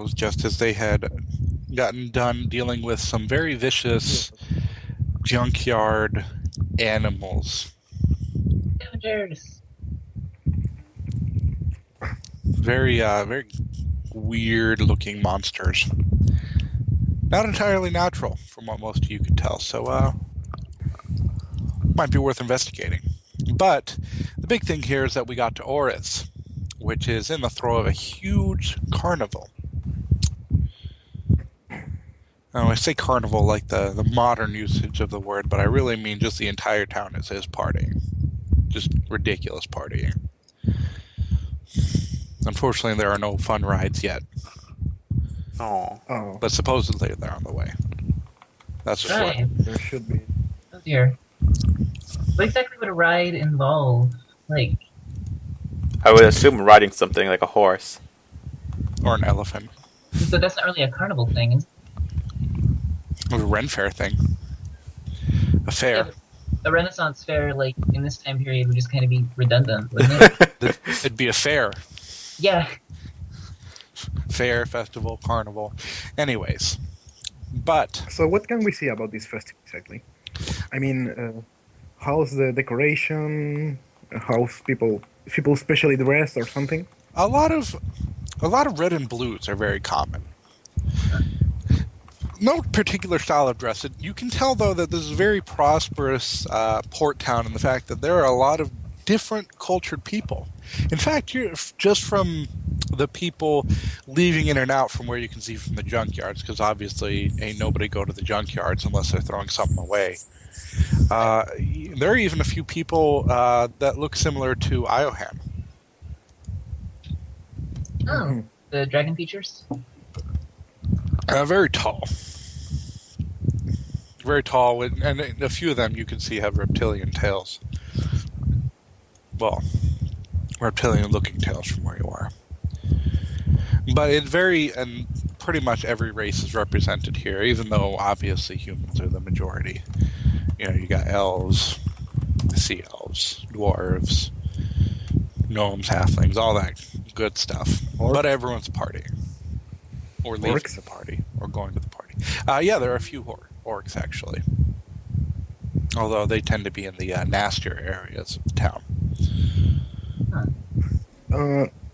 themselves just as they had gotten done dealing with some very vicious junkyard animals. Scavengers. Very weird-looking monsters. Not entirely natural, from what most of you could tell, so might be worth investigating. But the big thing here is that we got to Oris, which is in the throes of a huge carnival. Now, I say carnival like the modern usage of the word, but I really mean just the entire town is partying. Just ridiculous partying. Unfortunately, there are no fun rides yet. Oh. But supposedly they're on the way. That's just Right. There should be. Oh dear. What exactly would a ride involve? Like, I would assume riding something like a horse. or an elephant. so that's not really a carnival thing, is Or a Ren Fair thing. A fair. Yeah, a Renaissance fair, like, in this time period would just kind of be redundant, wouldn't it? It'd be a fair. Yeah. Fair, festival, carnival. Anyways. But So what can we see about this festival exactly? I mean, how's the decoration? How's people specially dressed or something? a lot of red and blues are very common. No particular style of dress. You can tell, though, that this is a very prosperous port town in the fact that there are a lot of different cultured people. In fact, you're just from the people leaving in and out from where you can see from the junkyards, because obviously ain't nobody go to the junkyards unless they're throwing something away. There are even a few people that look similar to Iohan. Oh, the dragon features? Very tall. Very tall, and a few of them you can see have reptilian tails. Well, reptilian-looking tails from where you are. But and pretty much every race is represented here, even though obviously humans are the majority. You know, you got elves, sea elves, dwarves, gnomes, halflings, all that good stuff. Orcs. But everyone's partying. Or leaving Orcs? the party, or going to the party. Yeah, there are a few orcs, actually. Although they tend to be in the nastier areas of the town.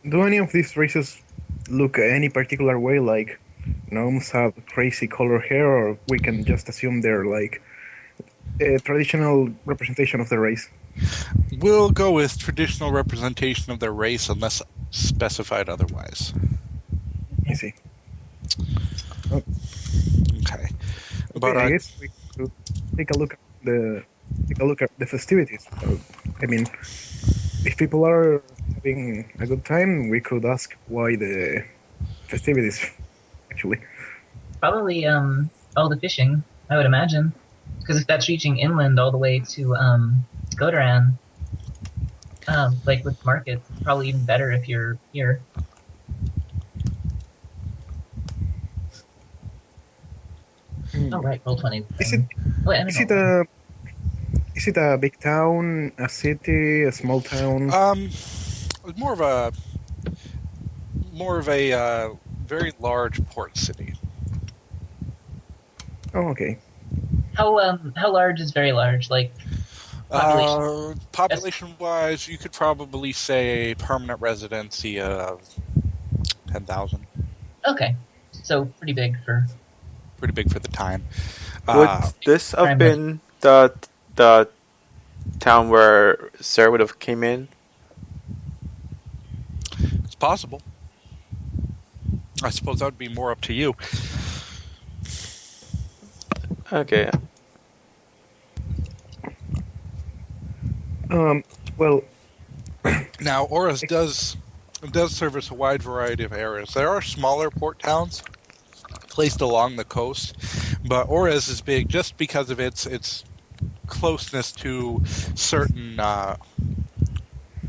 Do any of these races look any particular way? Like gnomes have crazy color hair, or we can just assume they're like a traditional representation of the race? We'll go with traditional representation of their race unless specified otherwise. I see. Okay. But I guess we could take a look at the festivities. I mean, if people are having a good time, we could ask why the festivities, actually. Probably, all the fishing, I would imagine. Because if that's reaching inland all the way to, Godaran, like with markets, it's probably even better if you're here. Oh, right, roll 20. Is it Oh, wait, I is don't it know. is it a big town, a city, a small town? more of a very large port city. Oh, okay. How large is very large? Like, population? Population-wise, you could probably say a permanent residency of 10,000. Okay. So, pretty big for... Pretty big for the time. Would this have been the town where Sir would have came in? It's possible. I suppose that would be more up to you. Okay. Well, Now, Oris does service a wide variety of areas. There are smaller port towns placed along the coast, but Oris is big just because of its closeness to certain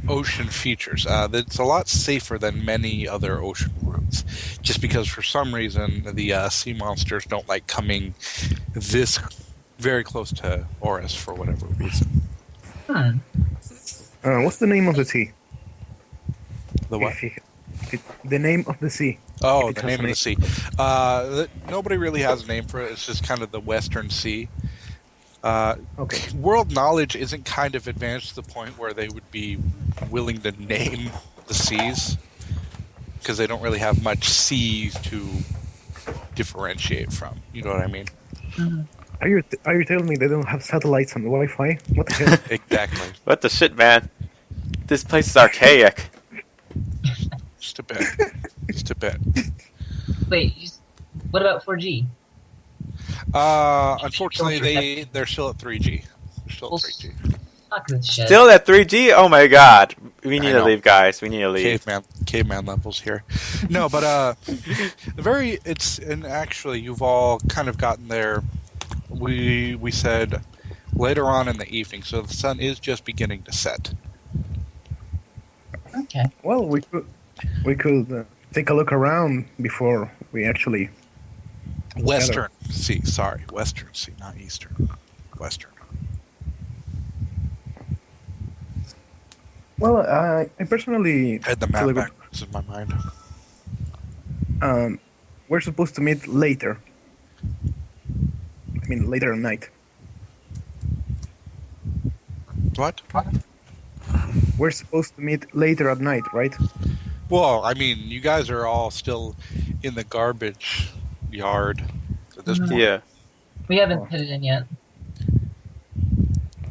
ocean features. It's a lot safer than many other ocean routes, just because for some reason the sea monsters don't like coming this very close to Oris for whatever reason. what's the name of the sea? The what? If the name of the sea. Oh, If it the has name a of the sea. Nobody really has a name for it. It's just kind of the Western Sea. Okay. World knowledge isn't kind of advanced to the point where they would be willing to name the seas because they don't really have much seas to differentiate from. You know what I mean? Mhm. Are you telling me they don't have satellites and Wi-Fi? What the hell? Exactly. What the shit, man? This place is archaic. Just a bit. Just a bit. Wait, what about 4G? Unfortunately, they're still at 3G. They're still Well, at 3G. fuck this shit. Still at 3G? Oh my god. We need I to know. leave, guys. We need to leave. Caveman levels here. No, but and actually you've all kind of gotten there. We said later on in the evening, so the sun is just beginning to set. Okay. Well, we could take a look around before we actually. Western Sea, sorry, Western Sea, not Eastern. Western. Well, I personally I had the feel map like backwards in my mind. we're supposed to meet later. I mean, later at night. What? We're supposed to meet later at night, right? Well, I mean, you guys are all still in the garbage yard at this Mhm. point. Yeah. We haven't put it in yet.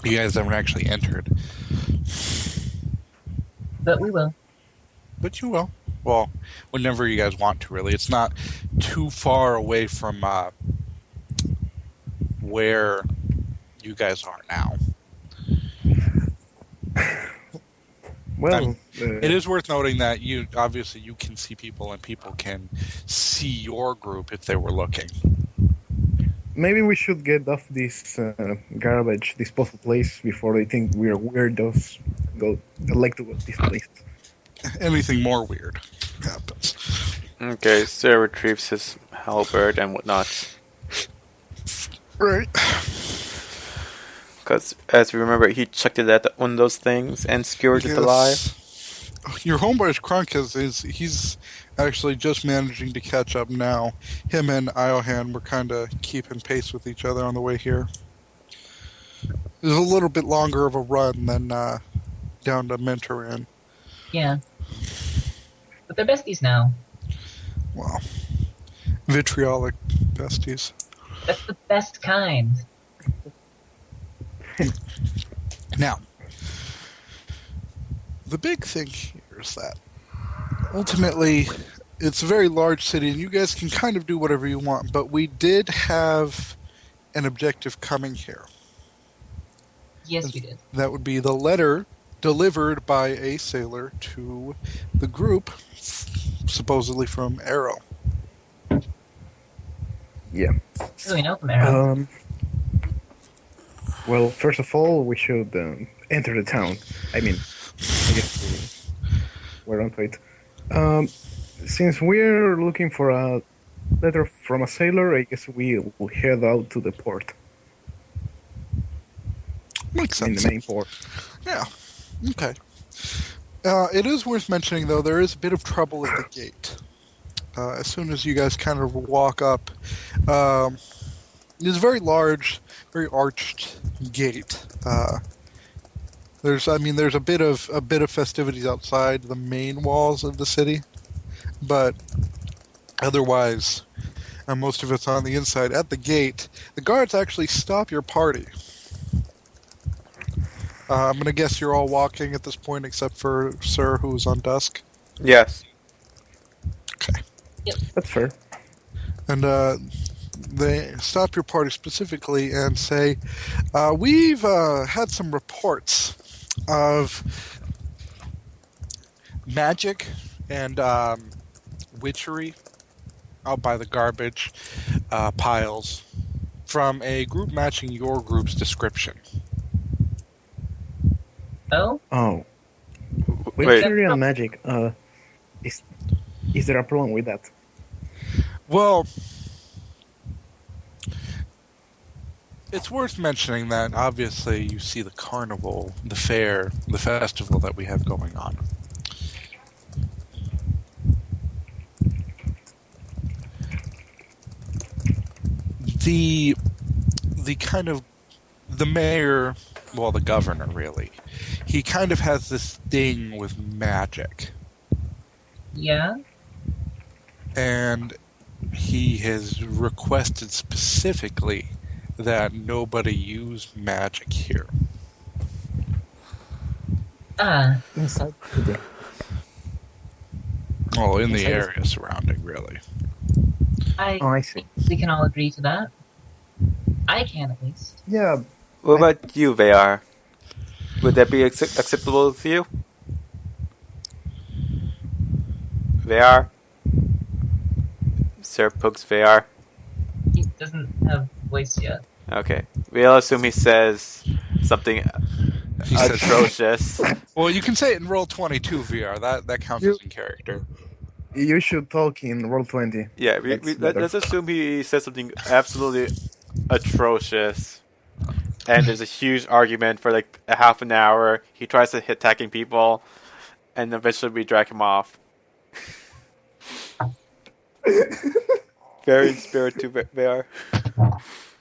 You guys haven't actually entered. But we will. But you will. Well, whenever you guys want to, really. It's not too far away from where you guys are now. Well, It is worth noting that you can see people and people can see your group if they were looking. maybe we should get off this garbage disposal place before they think we're weirdos. That like to go to this place. Anything more weird happens. Okay, Sir retrieves his halberd and whatnot. Right. Because, as we remember, he chucked it at one of those things and skewered it alive. Your homeboy Crunk he's actually just managing to catch up now. Him and Iohan were kind of keeping pace with each other on the way here. It was a little bit longer of a run than down to Mentoran. Yeah. But they're besties now. Wow. Vitriolic besties. That's the best kind. Now, the big thing here is that ultimately it's a very large city and you guys can kind of do whatever you want, but we did have an objective coming here. Yes, we did. That would be the letter delivered by a sailor to the group, supposedly from Arrow. Yeah. What do we know from Arrow? Well, first of all, we should enter the town. I mean, I guess we're on to it. Since we're looking for a letter from a sailor, I guess we will head out to the port. Makes In sense. the main port. Yeah. Okay. It is worth mentioning, though, there is a bit of trouble at the gate. As soon as you guys kind of walk up, it's a very large, very arched gate. There's a bit of festivities outside the main walls of the city, but otherwise, most of it's on the inside. At the gate, the guards actually stop your party. I'm gonna guess you're all walking at this point, except for Sir, who's on dusk. Yes. Okay. That's fair. And they stop your party specifically and say, we've had some reports of magic and witchery out by the garbage piles from a group matching your group's description. Oh? Oh. Wait. Witchery and magic. Is there a problem with that? Well, it's worth mentioning that obviously you see the carnival, the fair, the festival that we have going on. the kind of the mayor, well, the governor really, he kind of has this thing with magic, Yeah. and he has requested specifically that nobody use magic here. Inside the city. Well, in the Inside the- area surrounding, really. Oh, I see. think we can all agree to that. I can, at least. Yeah, What about you, VR? Would that be acceptable to you? VR? Sir Pugs VR? He doesn't have voice yet. Okay. We'll assume he says something He says, atrocious. well, you can say it in Roll-22 VR. That counts as in character. you should talk in Roll-20. Yeah, That's better. let's assume he says something absolutely atrocious. And there's a huge argument for like a half an hour. He tries to hit attacking people, and eventually we drag him off. Very spirit to VR.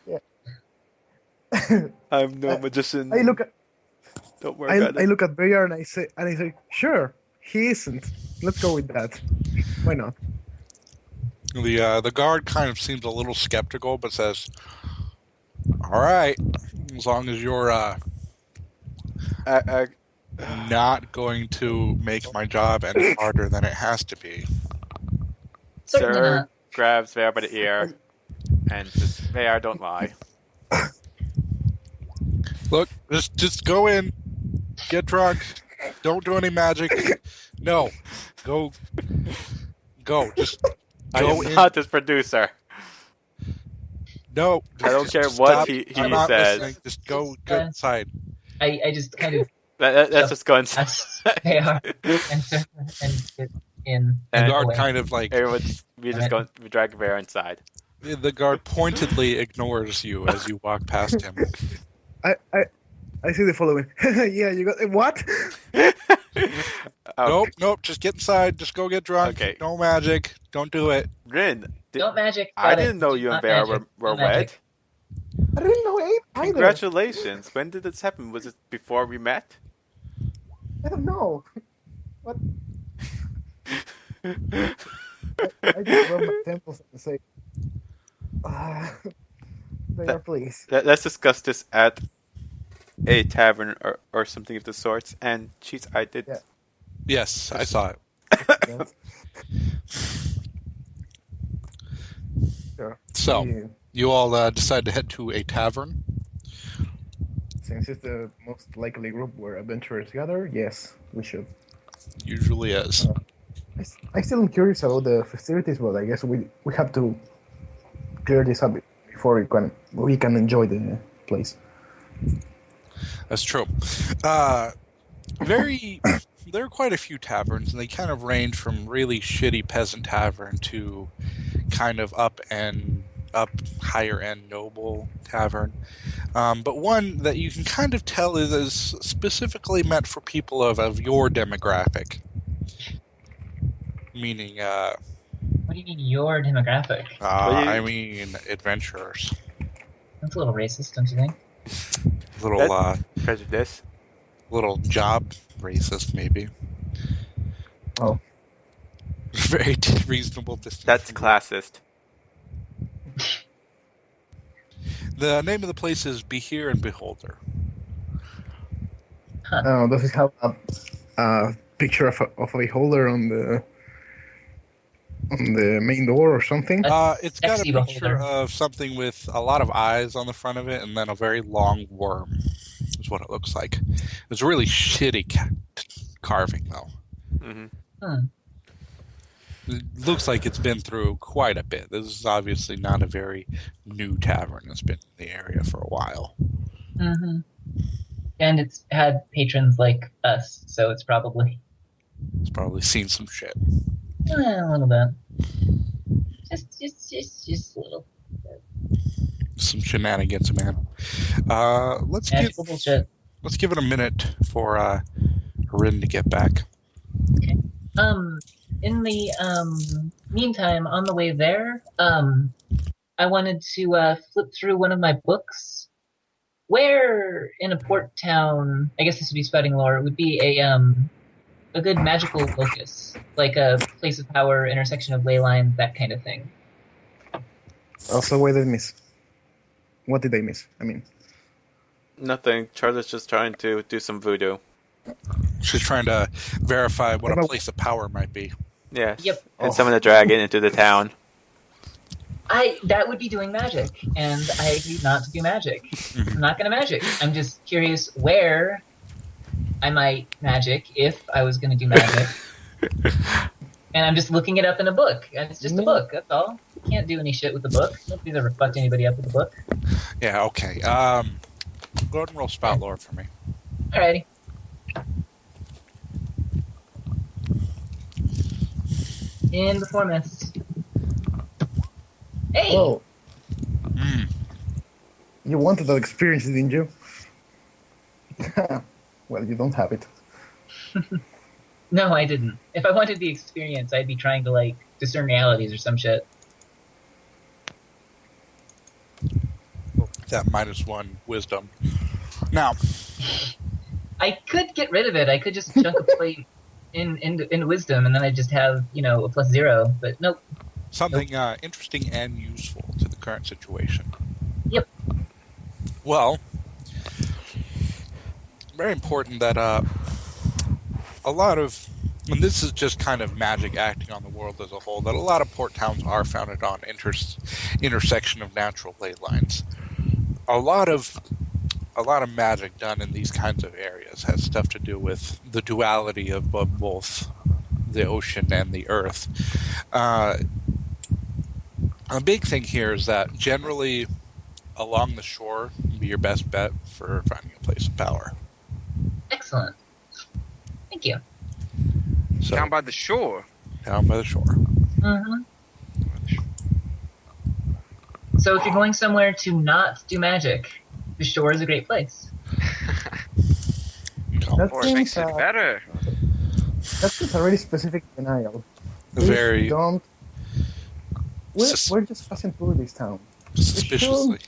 Yeah. I'm no magician. I look at Don't worry about I it. look at Bayard and I say, sure, he isn't. Let's go with that. Why not? The guard kind of seems a little skeptical, but says, "All right, as long as you're not going to make my job any harder than it has to be." Certainly Sir not. grabs VR by the ear and says, VR, don't lie. Look, just go in, get drunk, don't do any magic. No, go, just I go am in. not this producer. No, I don't care just what stop. he I'm not says. listening. Just go Yeah. inside. I just kind of Let's just go inside. ask AR and get in. The And guard away. kind of like we drag VR inside. the guard pointedly ignores you as you walk past him. I see the following. Yeah, you got what? Nope. Just get inside. Just go get drunk. Okay. No magic. Don't do it. Rin, Don't magic. I Got it. didn't know you and Not VR magic. were Not magic. wed. I didn't know either. Congratulations. When did this happen? Was it before we met? I don't know. What? I just rub my temples and say, Bayard, please. Let's discuss this at a tavern or something of the sorts. And cheats, I did. Yeah. Yes, I saw it. Yes. Sure. So Yeah. you all decide to head to a tavern. Since it's the most likely group where adventurers gather, yes, we should. Usually is. I still am curious about the festivities, but I guess we have to clear this up before we can enjoy the place. That's true. There are quite a few taverns, and they kind of range from really shitty peasant tavern to kind of up higher end noble tavern. But one that you can kind of tell is specifically meant for people of your demographic. Meaning, What do you mean your demographic? I mean adventurers. That's a little racist, don't you think? Little Prejudice. little job racist, maybe. Oh. Very reasonable distinction. That's classist. The name of the place is Be Here and Beholder. Does it have a picture of a holder on the main door or something? It's got a Sexy picture beholder. of something with a lot of eyes on the front of it, and then a very long worm. Is what it looks like. It's a really shitty carving, though. Mm-hmm. It looks like it's been through quite a bit. This is obviously not a very new tavern. It's been in the area for a while. Mm-hmm. And it's had patrons like us, so it's probably It's probably seen some shit. a little bit. Just a little Some shenanigans, man. Let's magical bullshit. give it a minute for Rin to get back. In the meantime, on the way there, I wanted to flip through one of my books. Where in a port town, I guess this would be spouting lore, would be a good magical locus, like a place of power, intersection of ley lines, that kind of thing. Also, what did I miss? What did I miss? I mean, Nothing. Charlotte's just trying to do some voodoo. She's trying to verify what a About- place of power might be. Yes. Yep. And summon a dragon into the town. That would be doing magic, and I agreed not to do magic. I'm not gonna magic. I'm just curious where I might magic if I was gonna do magic. And I'm just looking it up in a book. And it's just a book, that's all. You can't do any shit with the book. Nobody's ever fucked anybody up with a book. Yeah, okay. Go ahead and roll spout lore for me. Alrighty. In the four myths. Hey! oh, Mm. you wanted that experience, didn't you? Well, you don't have it. No, I didn't. If I wanted the experience, I'd be trying to, like, discern realities or some shit. That -1 wisdom. Now, I could get rid of it. I could just chunk a plate in wisdom, and then I just have, a +0. But nope. something interesting and useful to the current situation. Yep. Well, very important that a lot of, and this is just kind of magic acting on the world as a whole, that a lot of port towns are founded on intersection of natural ley lines. A lot of magic done in these kinds of areas has stuff to do with the duality of both the ocean and the earth. A big thing here is that generally along the shore would be your best bet for finding a place of power. Excellent. Thank you. So, Down by the shore. down by the shore. Mm-hmm. So if you're going somewhere to not do magic, the shore is a great place. No, That Or it makes seems, it better. that seems a really specific denial. Please very don't. We're, Sus- we're just passing through this town. suspiciously.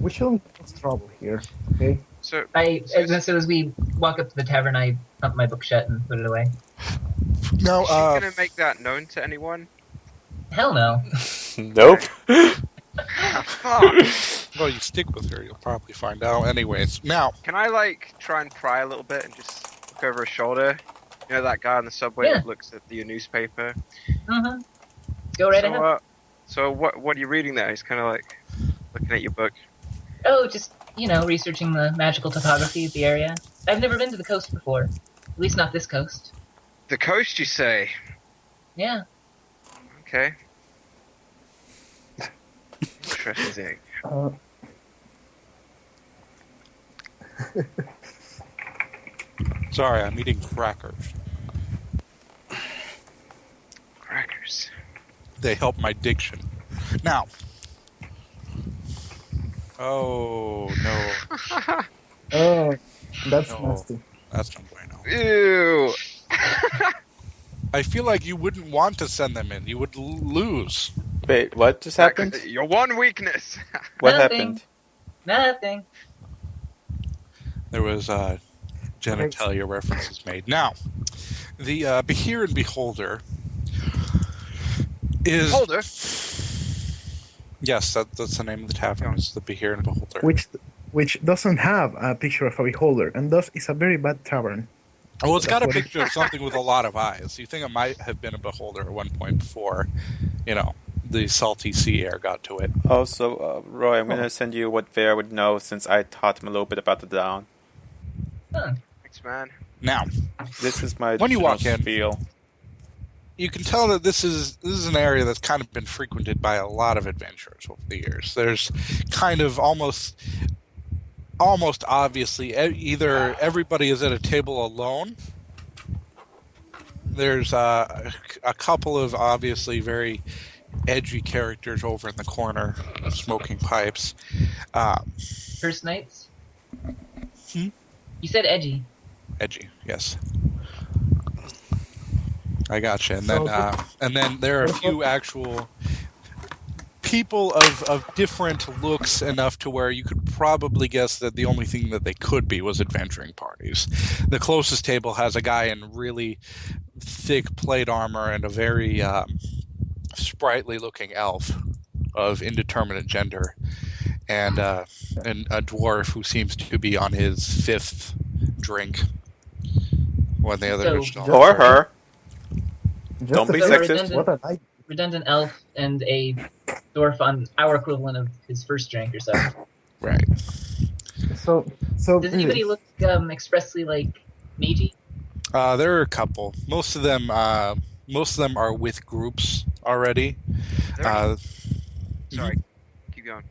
We shouldn't cause trouble here, okay? So As we walk up to the tavern, I pump my book shut and put it away. No, is she gonna make that known to anyone? Hell no. Nope. Fuck. well, you stick with her, you'll probably find out. Anyways, now, Can I try and pry a little bit and just look over her shoulder? You know that guy on the subway Yeah. that looks at the newspaper. Mm-hmm. Go right ahead. So what are you reading there? He's kind of like looking at your book. Oh, just, researching the magical topography of the area. I've never been to the coast before. At least not this coast. The coast, you say? Yeah. Okay. Interesting. sorry, I'm eating crackers. Crackers. They help my diction. Now, oh no, Oh, that's No. nasty. that's not bueno. Ew. I feel like you wouldn't want to send them in. You would lose. Wait, what just happened? Your one weakness. What Nothing. happened? Nothing. There was genitalia references made. Now, the Behir and Beholder is Holder. Yes, that's the name of the tavern. It's the Behir and Beholder. Which doesn't have a picture of a beholder, and thus is a very bad tavern. Well, it's got a That's what- picture of something with a lot of eyes. You think it might have been a beholder at one point before, the salty sea air got to it. Also, Roy, I'm gonna send you what Vera would know since I taught him a little bit about the town. Huh. Thanks, man. Now, This is my When you walk general in- spiel. you can tell that this is an area that's kind of been frequented by a lot of adventurers over the years. There's kind of almost obviously either everybody is at a table alone. There's a couple of obviously very edgy characters over in the corner smoking pipes. First nights? Hmm? You said edgy. Edgy, yes. I gotcha. And So then there are a few actual people of different looks enough to where you could probably guess that the only thing that they could be was adventuring parties. The closest table has a guy in really thick plate armor and a very sprightly looking elf of indeterminate gender, and a dwarf who seems to be on his fifth drink when the others are So- still. Or her. Just Don't a be So a sec. sexist. What a night. redundant elf and a dwarf on our equivalent of his first drink or so. Right. So Does anybody look expressly like Meiji? There are a couple. Most of them are with groups already. There any- Uh, Sorry, keep going.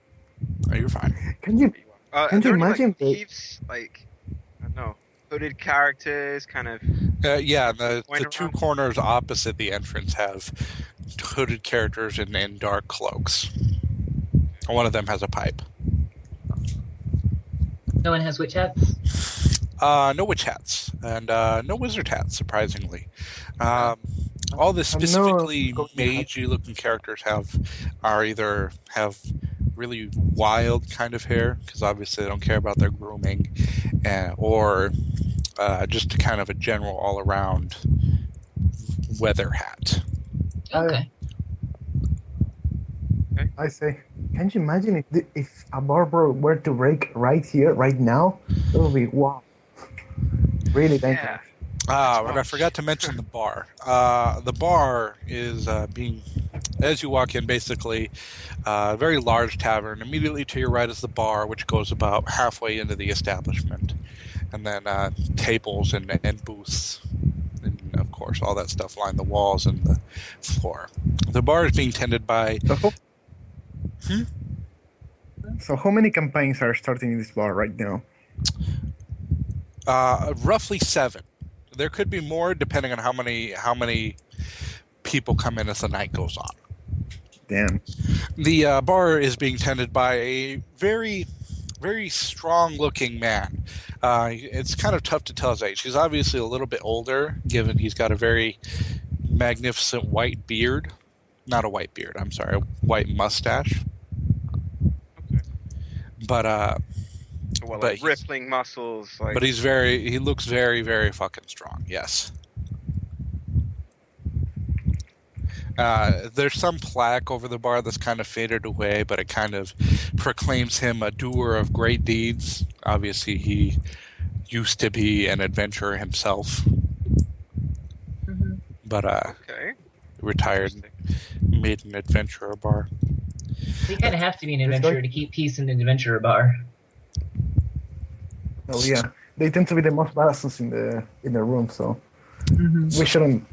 oh, you're fine. Can you Are Can you there any, imagine like, the- thieves, like, I don't know, hooded characters, kind of? Yeah, the Point two around. corners opposite the entrance have hooded characters in dark cloaks. One of them has a pipe. No one has witch hats. No witch hats and no wizard hats, surprisingly. All the no specifically golden hats. magey-looking characters either have really wild kind of hair, because obviously they don't care about their grooming, or just kind of a general all-around weather hat. Okay. I say, can you imagine if a barber were to break right here, right now? It would be wow, really dangerous. Yeah. And I forgot to mention the bar. The bar is being, as you walk in, basically a very large tavern. Immediately to your right is the bar, which goes about halfway into the establishment. And then tables and booths. And, of course, all that stuff line the walls and the floor. The bar is being tended by... So how many campaigns are starting in this bar right now? Roughly 7. There could be more depending on how many people come in as the night goes on. Damn. The bar is being tended by a very, very strong-looking man. It's kind of tough to tell his age. He's obviously a little bit older, given he's got a very magnificent white beard. Not a white beard, I'm sorry, a white mustache. Okay. But Well, But like he's- rippling muscles, like. But he looks very, very fucking strong, yes. There's some plaque over the bar that's kind of faded away, but it kind of proclaims him a doer of great deeds. Obviously, he used to be an adventurer himself, Mm-hmm. but Okay. retired and Interesting. made an adventurer bar. You kind of have to be an This guy- adventurer to keep peace in an adventurer bar. Oh yeah, they tend to be the most badasses in the room, so Mm-hmm. we shouldn't.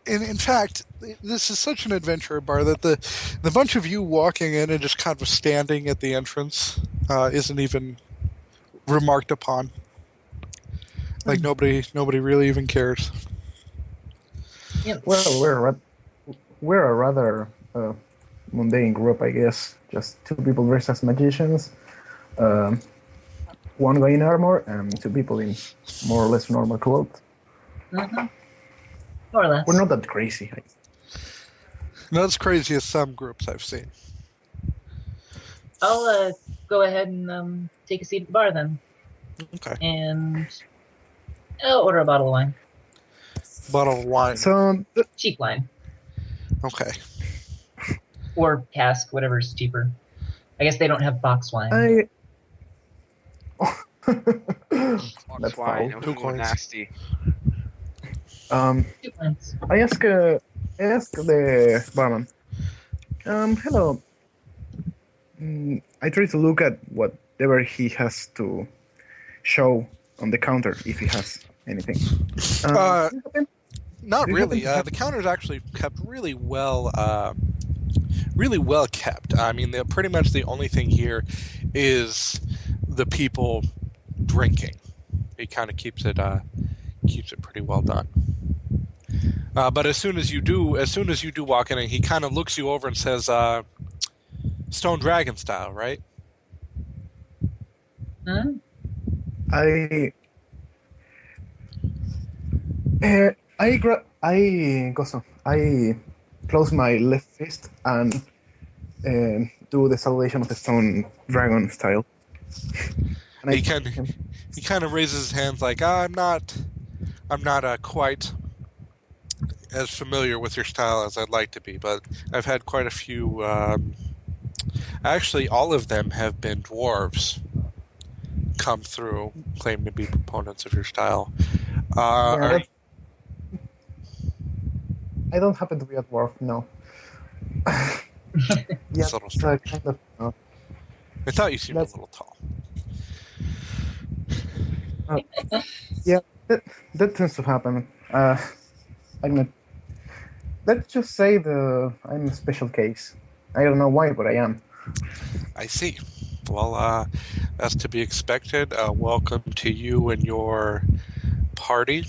In fact, this is such an adventure bar that the bunch of you walking in and just kind of standing at the entrance isn't even remarked upon. Like nobody really even cares. Yep. Well, we're a rather mundane group, I guess. Just 2 people dressed as magicians, 1 guy in armor, and 2 people in more or less normal clothes. Mm-hmm. More or less. We're not that crazy. Not as crazy as some groups I've seen. I'll go ahead and take a seat at the bar then, Okay. and I'll order a bottle of wine, Bottle of wine. So cheap wine Okay. or cask, whatever's cheaper. I guess they don't have box wine. I. Box That's wine. foul. Two Ooh, coins. nasty. Two wines. I ask the barman. Hello. I try to look at whatever he has to show on the counter if he has anything. Not Do you really. happen to have- The counter's actually kept really well kept. I mean, pretty much the only thing here is the people drinking. He kind of keeps it pretty well done. But as soon as you do walk in, and he kind of looks you over and says, "Stone Dragon style, right?" Huh? I Gosso, I close my left fist and do the Salvation of the Stone dragon style. And He I kind him. he kind of raises his hands like, I'm not quite as familiar with your style as I'd like to be, but I've had quite a few. Actually, all of them have been dwarves come through, claim to be proponents of your style. Yeah, Are, I don't happen to be a dwarf, no. Yeah, it's a little it's strange. kind of. I thought you seemed a That's little tall. yeah. That tends to happen. I'm a, let's just say I'm a special case. I don't know why, but I am. I see. Well, that's to be expected. Welcome to you and your party.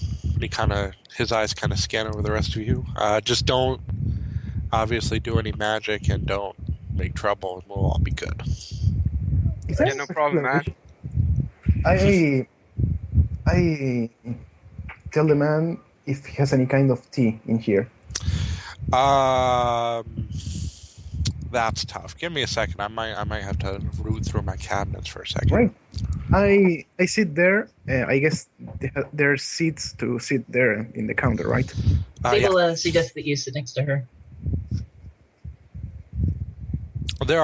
His eyes kind of scan over the rest of you. Just don't obviously do any magic and don't make trouble, and we'll all be good. Is there Yeah, a no problem, man. particular issue? I tell the man if he has any kind of tea in here. That's tough. Give me a second. I might have to root through my cabinets for a second. Right. I sit there. I guess there are seats to sit there in the counter, right? They Yeah. will suggest that you sit next to her. There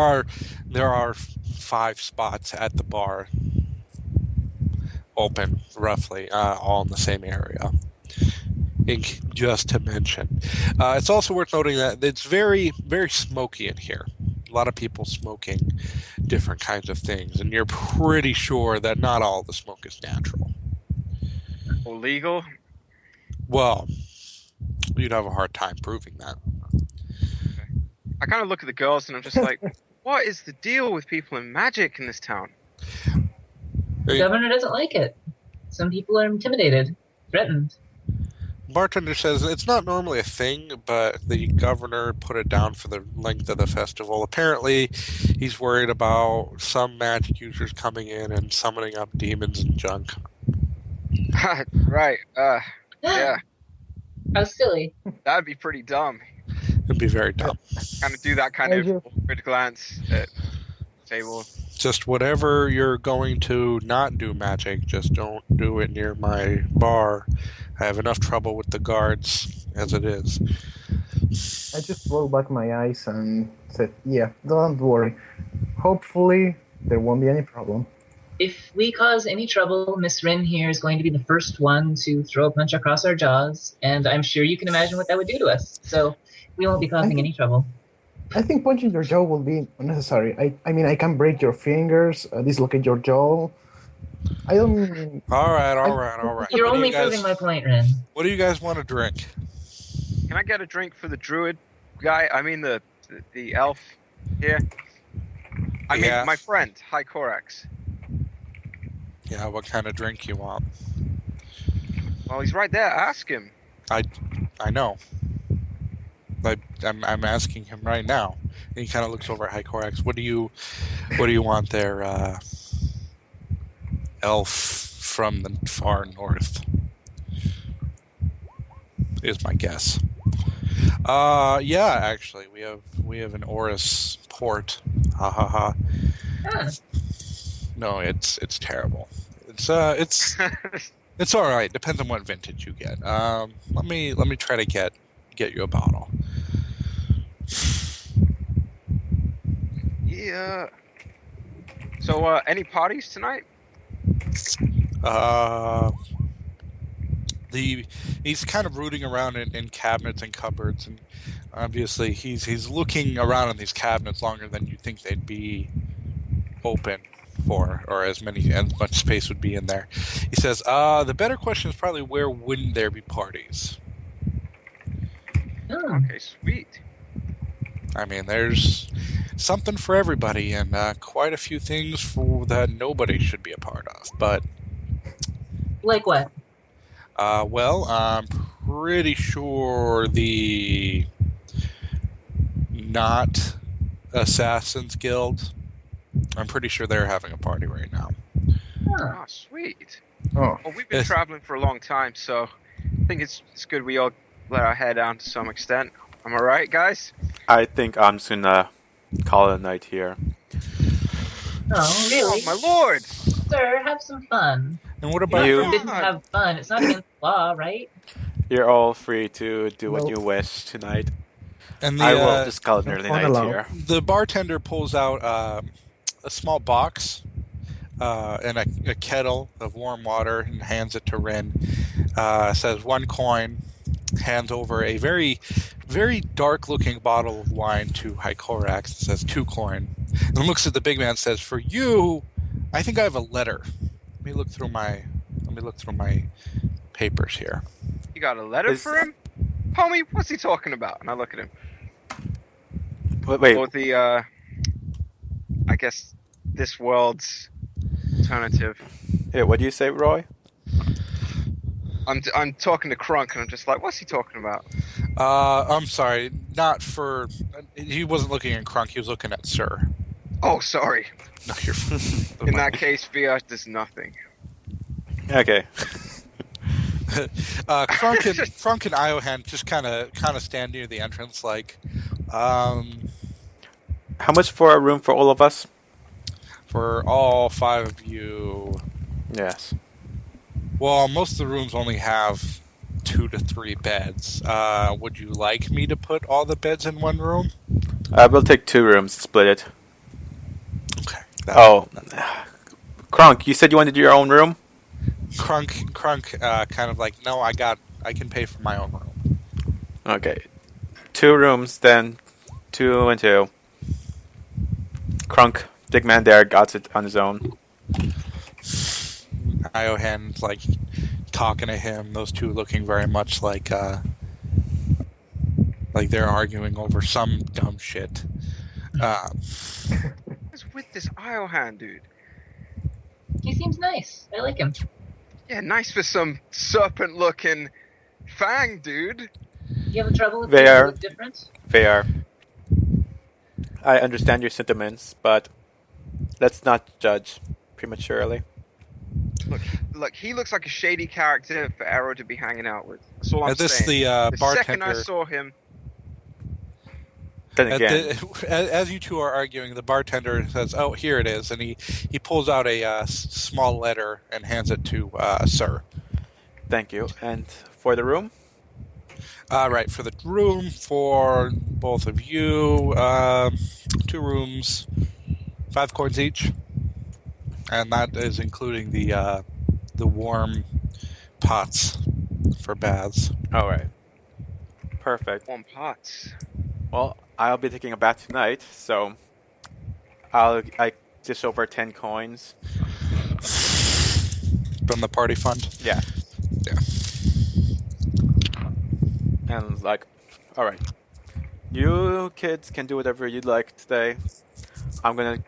are 5 spots at the bar open, roughly, all in the same area. Just to mention, it's also worth noting that it's very, very smoky in here. A lot of people smoking different kinds of things, and you're pretty sure that not all the smoke is natural. Or legal. Well, you'd have a hard time proving that. I kind of look at the girls and I'm just like, what is the deal with people in magic in this town? The governor doesn't like it. Some people are intimidated, threatened. Bartender says it's not normally a thing, but the governor put it down for the length of the festival. Apparently, he's worried about some magic users coming in and summoning up demons and junk. Right. Yeah, How silly. that'd be pretty dumb. It'd be very dumb. Kind of do that kind I of just- awkward glance at table. Just whatever you're going to not do magic, just don't do it near my bar. I have enough trouble with the guards as it is. I just rolled back my eyes and said, "Yeah, don't worry. Hopefully, there won't be any problem." If we cause any trouble, Miss Rin here is going to be the first one to throw a punch across our jaws, and I'm sure you can imagine what that would do to us. So we won't be causing any trouble. I think punching your jaw will be unnecessary. I mean, I can break your fingers, dislocate your jaw. I don't. All right. You're What do only you guys- proving my point, Rin. What do you guys want to drink? Can I get a drink for the druid guy? I mean the elf here. I mean Yeah. my friend, High Corax. Yeah, what kind of drink you want? Well, he's right there. Ask him. I know. I'm asking him right now. And he kind of looks over at Hycorax. What do you want there, elf from the far north? Is my guess. Yeah, actually, we have an Oris port. Ha ha ha. Ah, No, it's terrible. It's all right. Depends on what vintage you get. Let me try to get you a bottle. Yeah. So, any parties tonight? He's kind of rooting around in cabinets and cupboards, and obviously he's looking around in these cabinets longer than you think they'd be open for, or as much space would be in there. He says, the better question is probably where wouldn't there be parties? oh. Okay, sweet. I mean, there's something for everybody, and quite a few things that nobody should be a part of. But, Like what? well, I'm pretty sure the not Assassins Guild, I'm pretty sure they're having a party right now. Oh. Oh, sweet. Oh, Well, we've been Yes. traveling for a long time, so I think it's good we all let our hair down to some extent. Am I right, guys? I think I'm just gonna call it a night here. Oh, really? Oh my lord! Sir, have some fun. And what You're about not You- forbidden to have fun. It's not against the law, right? You're all free to do what Well- you wish tonight. And I will the just call it an early fun night allowed. here. the bartender pulls out a small box and a kettle of warm water and hands it to Rin. Says 1 coin. Hands over a very, very dark-looking bottle of wine to Hykorax. It says 2 coin. And looks at the big man. And says, "For you, I think I have a letter. Let me look through my papers here." You got a letter Is- for him? Homie, what's he talking about? And I look at him. Wait, Or the, I guess, this world's alternative. what do you say, Roy? I'm talking to Crunk, and I'm just like, what's he talking about? I'm sorry, not for. He wasn't looking at Crunk. He was looking at Sir. Oh, sorry. No, you're. In that case, VR does nothing. Okay. Crunk and Iohan just kind of stand near the entrance, like, How much for a room for all of us? for all 5 of you. Yes. Well, most of the rooms only have 2 to 3 beds. Would you like me to put all the beds in one room? We'll take 2 rooms, split it. Okay. Oh, Kronk, you said you wanted your own room? Crunk, kind of like, no, I can pay for my own room. Okay. 2 rooms, then 2 and 2. Krunk, big man there, got it on his own. Iohan, like, talking to him. Those two looking very much like they're arguing over some dumb shit. What's with this Iohan dude? He seems nice. I like him. Yeah, nice for some serpent-looking fang dude. You have trouble with They people are- look different? Fair. I understand your sentiments, but let's not judge prematurely. Look, he looks like a shady character for Arrow to be hanging out with. That's all I'm This saying. the The second I bartender. saw him, Then again, As you two are arguing, the bartender says, "Oh, here it is," and he pulls out a small letter and hands it to Sir. thank you. And for the room? Right, for the room for both of you, 2 rooms, 5 coins each, and that is including the warm pots for baths. All right. Perfect. warm pots. Well, I'll be taking a bath tonight, so I dish over 10 coins. From the party fund. Yeah. Yeah. And like, all right, you kids can do whatever you'd like today. I'm gonna,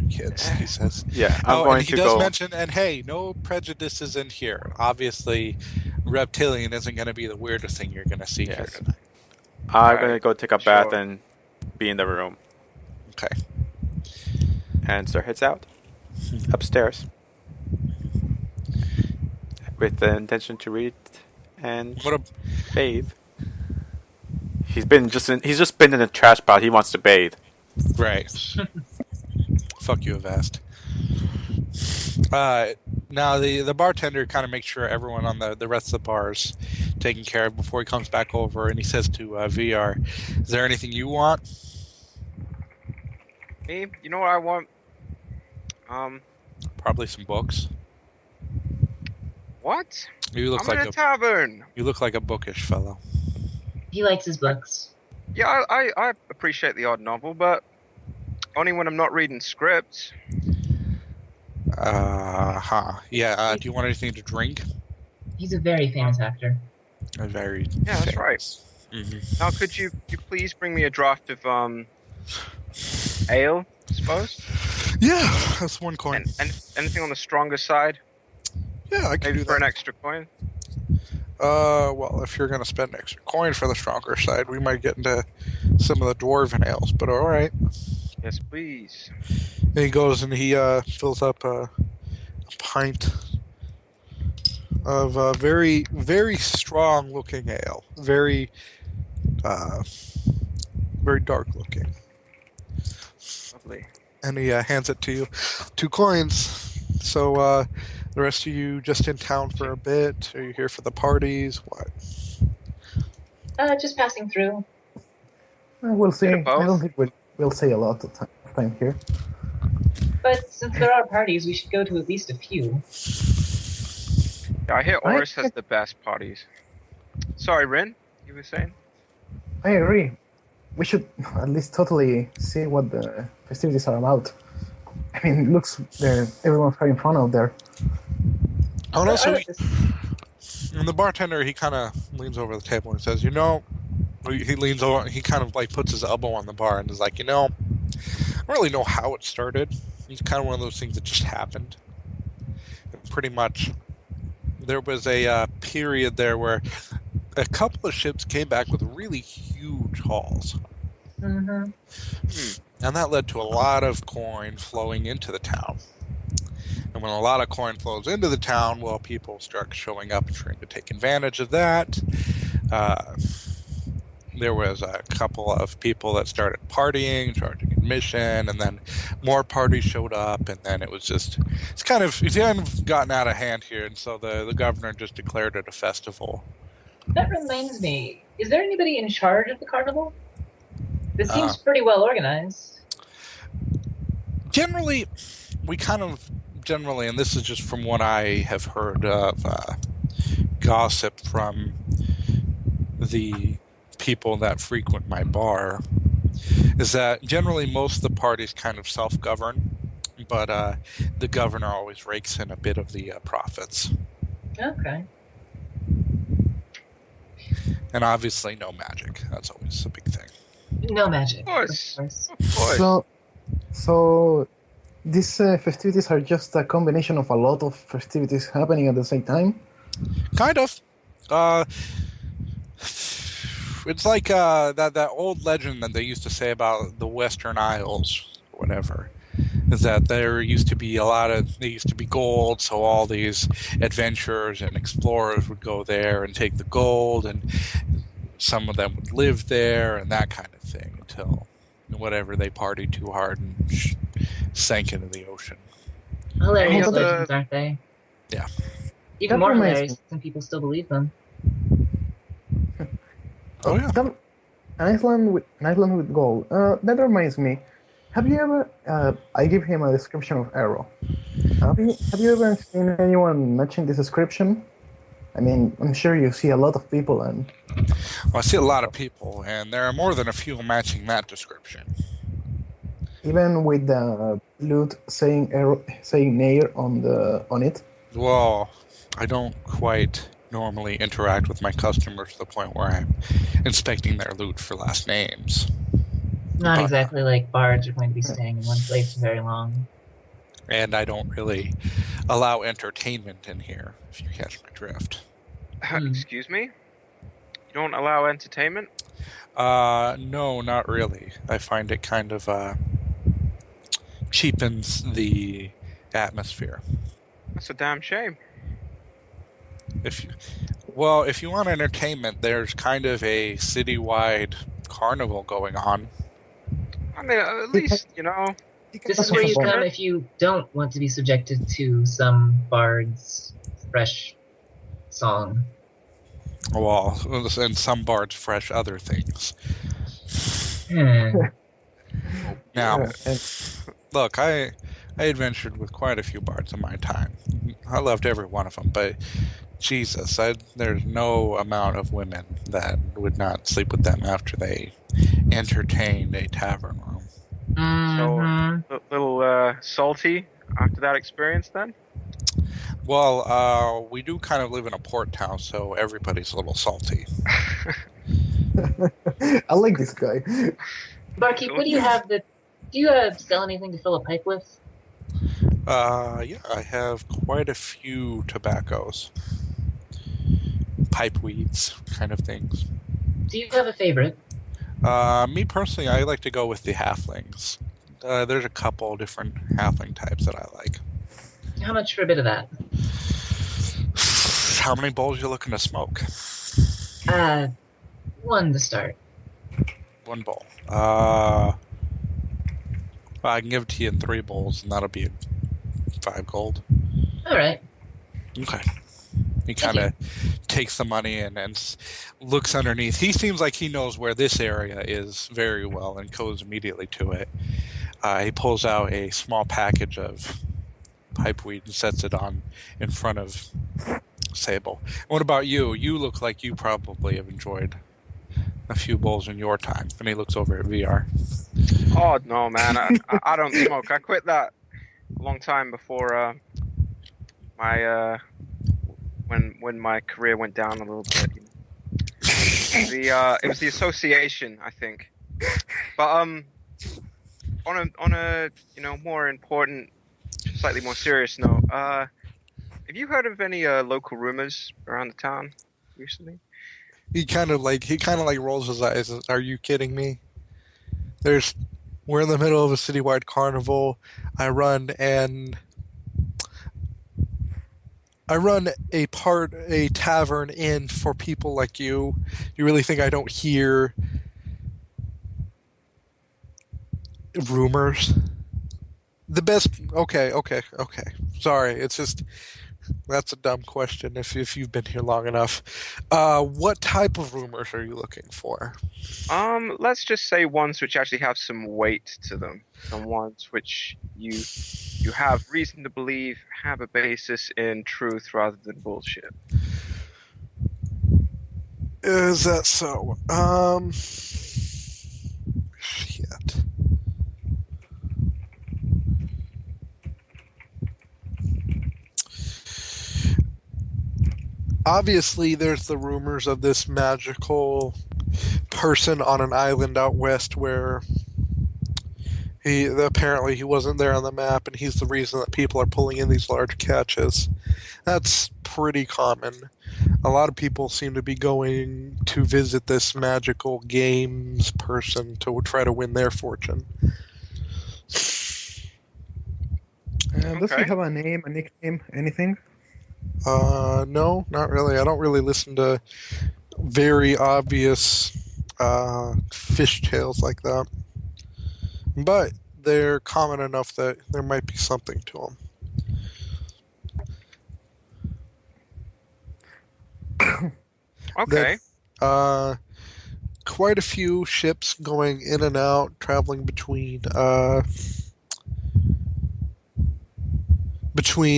Kids, he says. yeah, I'm Oh, going and he to does go. mention, and hey, no prejudices in here. Obviously, reptilian isn't going to be the weirdest thing you're going to see here Yes. tonight. I'm gonna go take a bath Sure. and be in the room. Okay. And Sir heads out upstairs with the intention to read and What a bathe. He's just been in a trash pot. He wants to bathe. right. Fuck you, Avast. Now the bartender kind of makes sure everyone on the rest of the bar's taken care of before he comes back over, and he says to VR, "Is there anything you want?" Me? You know what I want? Probably some books. What? You look I'm in like a tavern. you look like a bookish fellow. He likes his books. Yeah, I appreciate the odd novel, but only when I'm not reading scripts. Yeah. Do you want anything to drink? He's a very famous actor. A very Yeah, that's right. Mm-hmm. Now, could you please bring me a draft of ale, I suppose? Yeah, that's 1 coin. And anything on the stronger side? Yeah, I can Maybe do for that. an extra coin? Well, if you're gonna spend an extra coin for the stronger side, we might get into some of the dwarven ales. But all right. Yes, please. And he goes and he fills up a pint of very, very strong looking ale. Very very dark looking. Lovely. And he hands it to you. 2 coins. So the rest of you just in town for a bit? Are you here for the parties? What? Just passing through. We'll see. Bit of both. I don't think we'll stay a lot of time here. But since there are parties, we should go to at least a few. Yeah, I hear I- Oris has the best parties. Sorry, Rin, you were saying? I agree. We should at least totally see what the festivities are about. I mean, it looks there. Everyone's having fun out there. Oh, and also, But and the bartender, he kind of leans over the table and says, he leans over, he kind of like puts his elbow on the bar and is like, I don't really know how it started. It's kind of one of those things that just happened. And pretty much, there was a period there where a couple of ships came back with really huge hauls. Mm-hmm. And that led to a lot of coin flowing into the town. And when a lot of coin flows into the town, well, people start showing up and trying to take advantage of that. There was a couple of people that started partying, charging admission, and then more parties showed up, and then it's kind of gotten out of hand here, and so the governor just declared it a festival. That reminds me, is there anybody in charge of the carnival? This seems pretty well organized. Generally, and this is just from what I have heard of gossip from the people that frequent my bar, is that generally most of the parties kind of self-govern, but the governor always rakes in a bit of the profits. Okay. And obviously no magic. That's always a big thing. No magic. Of course. Of Of course. So these festivities are just a combination of a lot of festivities happening at the same time. Kind of. It's like that old legend that they used to say about the Western Isles, or whatever, is that there used to be gold, so all these adventurers and explorers would go there and take the gold, and some of them would live there and that kind of thing until whatever they partied too hard and sank into the ocean. Hilarious Oh, legends, aren't they? Yeah. Even That more reminds hilarious me. than people still believe them. Oh yeah. An island with gold. That reminds me. Have you ever? I give him a description of Arrow. Have you ever seen anyone matching this description? I mean, I'm sure you see a lot of people, and Well, I see a lot of people, and there are more than a few matching that description. even with the loot saying Arrow, saying Nair on it. Well, I don't quite normally interact with my customers to the point where I'm inspecting their loot for last names. Not But- exactly like bards are going to be staying in one place for very long. And I don't really allow entertainment in here, if you catch my drift. Excuse me? You don't allow entertainment? No, not really. I find it kind of cheapens the atmosphere. That's a damn shame. If you want entertainment, there's kind of a citywide carnival going on. I mean, at least, This is where you come if you don't want to be subjected to some bard's fresh song. Well, and some bards fresh other things. Hmm. Now, Yeah, and look, I adventured with quite a few bards in my time. I loved every one of them, but Jesus, there's no amount of women that would not sleep with them after they entertained a tavern room. Mhm. A little salty after that experience then? Well, we do kind of live in a port town, so everybody's a little salty. I like this guy. Barkeep, what do you have do you sell anything to fill a pipe with? Yeah, I have quite a few tobaccos. Pipe weeds, kind of things. Do you have a favorite? Me personally, I like to go with the halflings. There's a couple different halfling types that I like. How much for a bit of that? How many bowls you looking to smoke? 1 to start. 1 bowl. I can give it to you in 3 bowls, and that'll be 5 gold. All right. Okay. He Thank kind of takes the money and looks underneath. He seems like he knows where this area is very well and goes immediately to it. He pulls out a small package of pipeweed and sets it on in front of Sable. What about you? You look like you probably have enjoyed a few bowls in your time. And he looks over at VR. Oh no, man! I don't smoke. I quit that a long time before my when my career went down a little bit. It was the association, I think. But on a more important, slightly more serious note, have you heard of any local rumors around the town recently? He kind of like rolls his eyes. Are you kidding me? We're in the middle of a citywide carnival. I run a tavern inn for people like you. You really think I don't hear rumors? The best. Okay. Sorry, it's just that's a dumb question. If you've been here long enough, what type of rumors are you looking for? Let's just say ones which actually have some weight to them, and ones which you have reason to believe have a basis in truth rather than bullshit. Is that so? Shit. Obviously, there's the rumors of this magical person on an island out west where apparently he wasn't there on the map, and he's the reason that people are pulling in these large catches. That's pretty common. A lot of people seem to be going to visit this magical games person to try to win their fortune. Does he have a name, a nickname, anything? No, not really. I don't really listen to very obvious fish tales like that. But they're common enough that there might be something to them. Okay. Quite a few ships going in and out, traveling between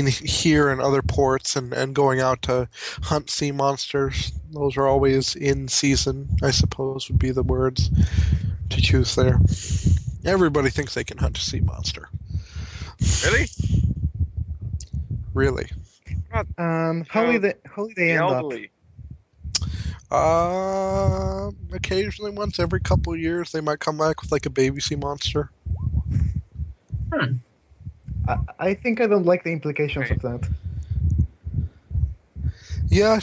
here and other ports and going out to hunt sea monsters. Those are always in season, I suppose would be the words to choose there. Everybody thinks they can hunt a sea monster. Really? Really. How will they end up? Elderly. Occasionally, once every couple of years, they might come back with like a baby sea monster. I think I don't like the implications of that. Yeah,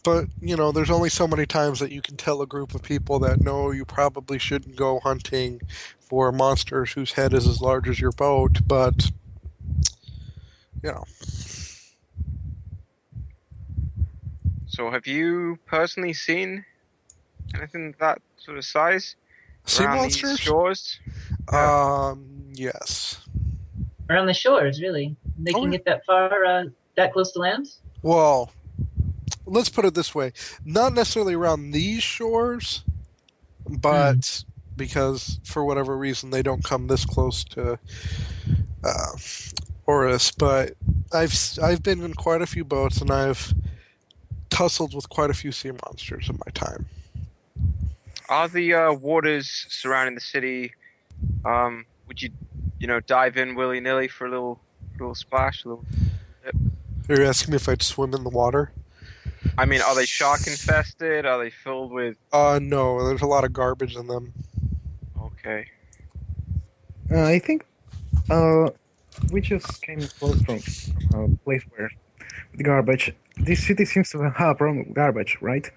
but there's only so many times that you can tell a group of people that no, you probably shouldn't go hunting for monsters whose head is as large as your boat, but So have you personally seen anything that sort of size sea around monsters? these shores? Yes. Around the shores, really. They can get that far, that close to land? Well, let's put it this way. Not necessarily around these shores, but because for whatever reason they don't come this close to Oris. But I've been in quite a few boats, and I've tussled with quite a few sea monsters in my time. Are the waters surrounding the city? Would you, dive in willy nilly for a little splash? A little dip? Are you asking me if I'd swim in the water? I mean, are they shark infested? Are they filled with? No. There's a lot of garbage in them. Okay. I think we just came close from a place where the garbage. This city seems to have a problem with garbage, right?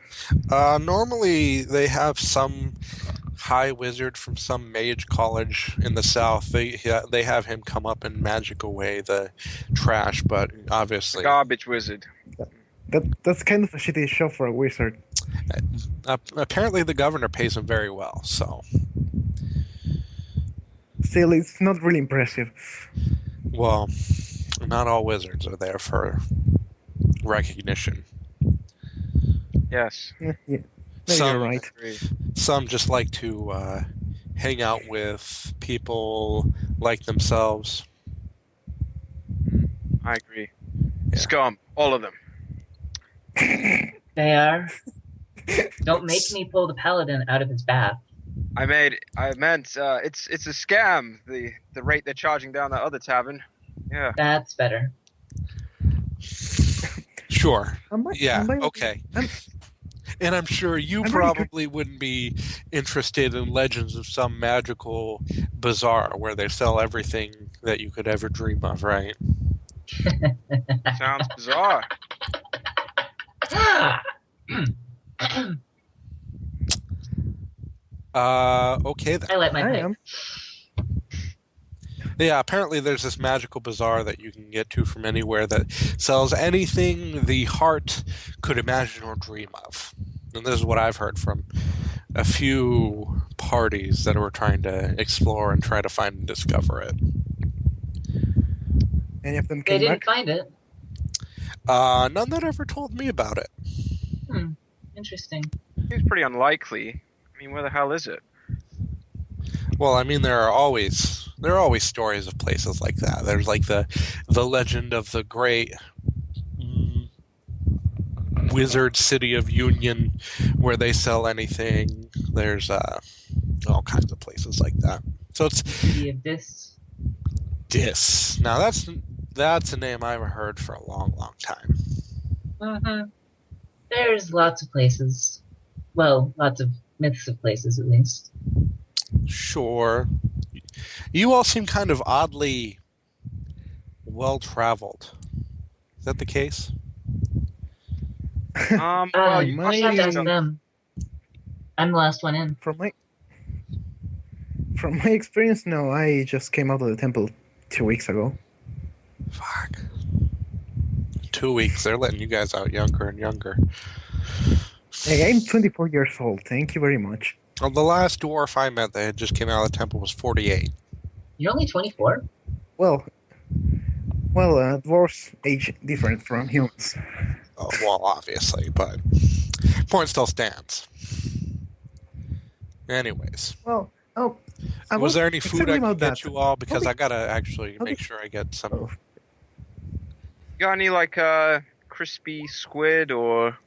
Normally, they have some high wizard from some mage college in the south. They have him come up and magic away the trash, but obviously The garbage wizard. That's kind of a shitty show for a wizard. Apparently, the governor pays him very well. So, Still, it's not really impressive. well, not all wizards are there for recognition. Yes. Yeah, no, Some you're right. Agree. some just like to hang out with people like themselves. I agree. Yeah. Scum, all of them. They are. Don't make me pull the paladin out of his bath. I meant it's a scam. The rate they're charging down that other tavern. Yeah. That's better. Sure. Yeah. Am I- Okay. I'm- And I'm sure you I'm really probably wouldn't be interested in Legends of some magical bazaar where they sell everything that you could ever dream of, right? Sounds bizarre. Okay then. I let my I pipe. am. Yeah, apparently there's this magical bazaar that you can get to from anywhere that sells anything the heart could imagine or dream of. And this is what I've heard from a few parties that were trying to explore and try to find and discover it. Any of them They came didn't back? find it. None that ever told me about it. Interesting. Seems pretty unlikely. I mean, where the hell is it? Well, I mean, there are always stories of places like that. There's like the legend of the great wizard city of Union, where they sell anything. There's all kinds of places like that. So it's City of this. Dis. Now that's a name I haven't heard for a long, long time. Mm-hmm. There's lots of places. Well, lots of myths of places, at least. Sure. You all seem kind of oddly well-traveled. Is that the case? Well, you my- must You have to ask some- them. I'm the last one in. From my experience, no. I just came out of the temple 2 weeks ago. Fuck. 2 weeks. They're letting you guys out younger and younger. Hey, I'm 24 years old. Thank you very much. Well, the last dwarf I met that had just came out of the temple was 48. You're only 24? Well, dwarves age different from humans. Oh, well, obviously, but point still stands. Anyways, Well, was there any food exactly I could about get that. you all? Because How I gotta actually how make did- sure I get some. Oh. You got any like crispy squid or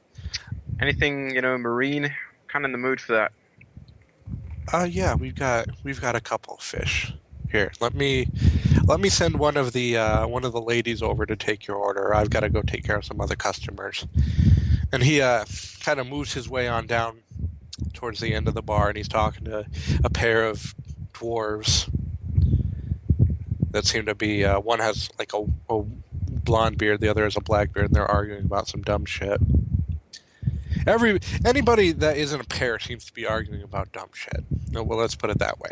anything marine? Kind of in the mood for that. Yeah, we've got a couple of fish. Here, let me send one of the ladies over to take your order. I've got to go take care of some other customers. And he kind of moves his way on down towards the end of the bar, and he's talking to a pair of dwarves that seem to be one has like a blonde beard, the other has a black beard, and they're arguing about some dumb shit. Anybody that isn't a pair seems to be arguing about dumb shit. No, well, let's put it that way.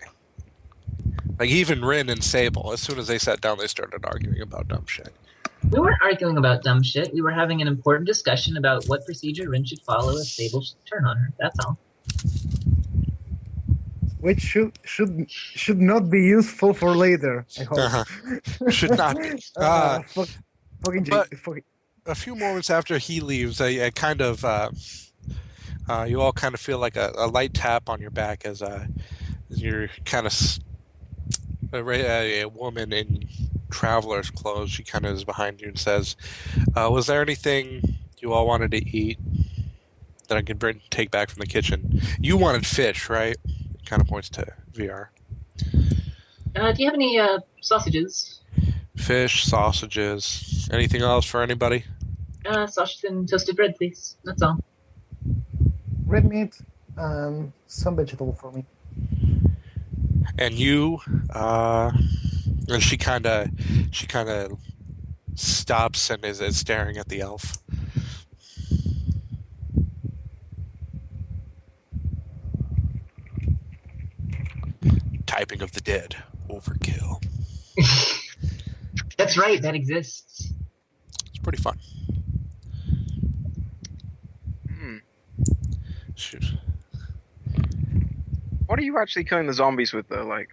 Like even Rin and Sable, as soon as they sat down, they started arguing about dumb shit. We weren't arguing about dumb shit. We were having an important discussion about what procedure Rin should follow if Sable should turn on her. That's all. Which should not be useful for later. I hope. Should not be. Fucking but- fucking. A few moments after he leaves, a kind of you all kind of feel like a light tap on your back as you're kind of a woman in traveler's clothes. She kind of is behind you and says, "Was there anything you all wanted to eat that I could take back from the kitchen? You wanted fish, right?" Kind of points to VR. Do you have any sausages? Fish, sausages, anything else for anybody? Sausage and toasted bread, please. That's all. Red meat, some vegetable for me. And you, and she kind of stops and is staring at the elf. Typing of the dead, overkill. That's right. That exists. It's pretty fun. Shoot. What are you actually killing the zombies with though? Like,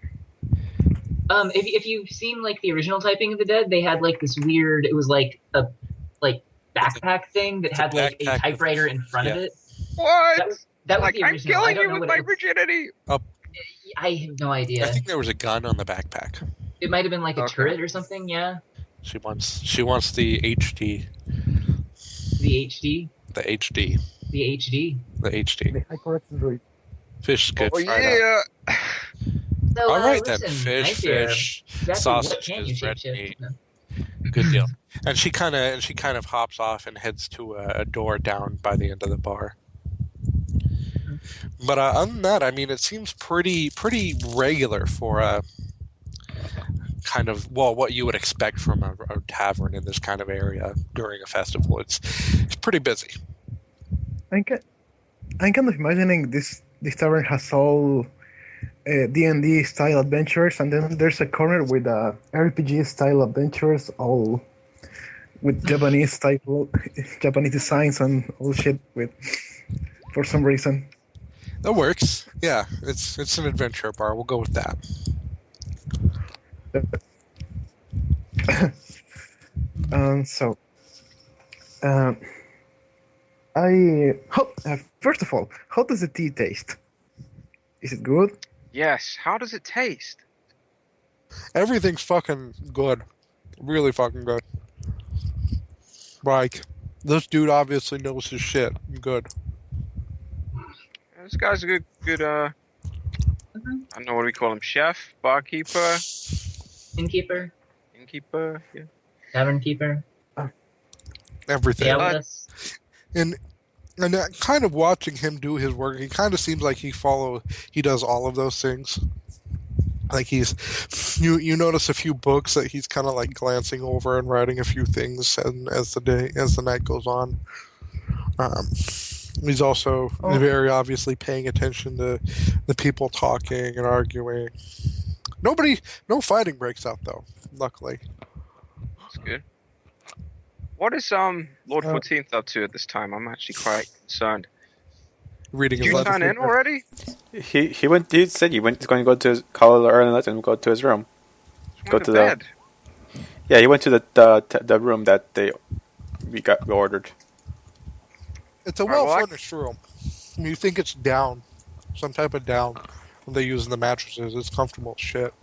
If you've seen like the original Typing of the Dead, they had like this weird. It was like a like backpack thing that it's a had like a backpack with- typewriter in front of yeah. it. what? That was Like, the I'm original. I killing don't you know with what my it was. virginity. I have no I idea. think there was a gun on the backpack. It might have been like a Okay. turret or something. Yeah, She wants the HD, the HD, the HD, the HD. the HD. The hyperactive droid. Fish good. Oh fried up. yeah. So, All right listen, then. Fish, Night Bear, fish, exactly what can you sausages, red shapeshift? meat. No. Good deal. And she kind of hops off and heads to a door down by the end of the bar. But other than that, I mean, it seems pretty regular for a kind of what you would expect from a tavern in this kind of area during a festival. It's pretty busy. I'm kind of imagining this tavern has all D&D style adventures, and then there's a corner with RPG style adventures, all with Japanese style, Japanese designs and all shit. With for some reason, That works. Yeah, it's an adventure bar. We'll go with that. So, uh, first of all, how does the tea taste? Is it good? Yes. How does it taste? Everything's fucking good. Really fucking good. Like, this dude obviously knows his shit. Good. This guy's a good. I don't know what do we call him. Chef, barkeeper, Innkeeper, innkeeper. Yeah. tavern keeper. Everything. Yeah, with us. And kind of watching him do his work, he kind of seems like he does all of those things. Like you notice a few books that he's kind of like glancing over and writing a few things, and as the night goes on, he's also very obviously paying attention to the people talking and arguing. No fighting breaks out though, luckily. That's good. What is Lord 14th up to at this time? I'm actually quite concerned. Reading Did his you letter. sign in already? He went. He said he's going to go to his call early night and go to his room. Just Go went to to the- bed. Yeah, he went to the room that we ordered. It's a Alright, well, well-furnished room. You think it's down, some type of down, when they use in the mattresses. It's comfortable as shit.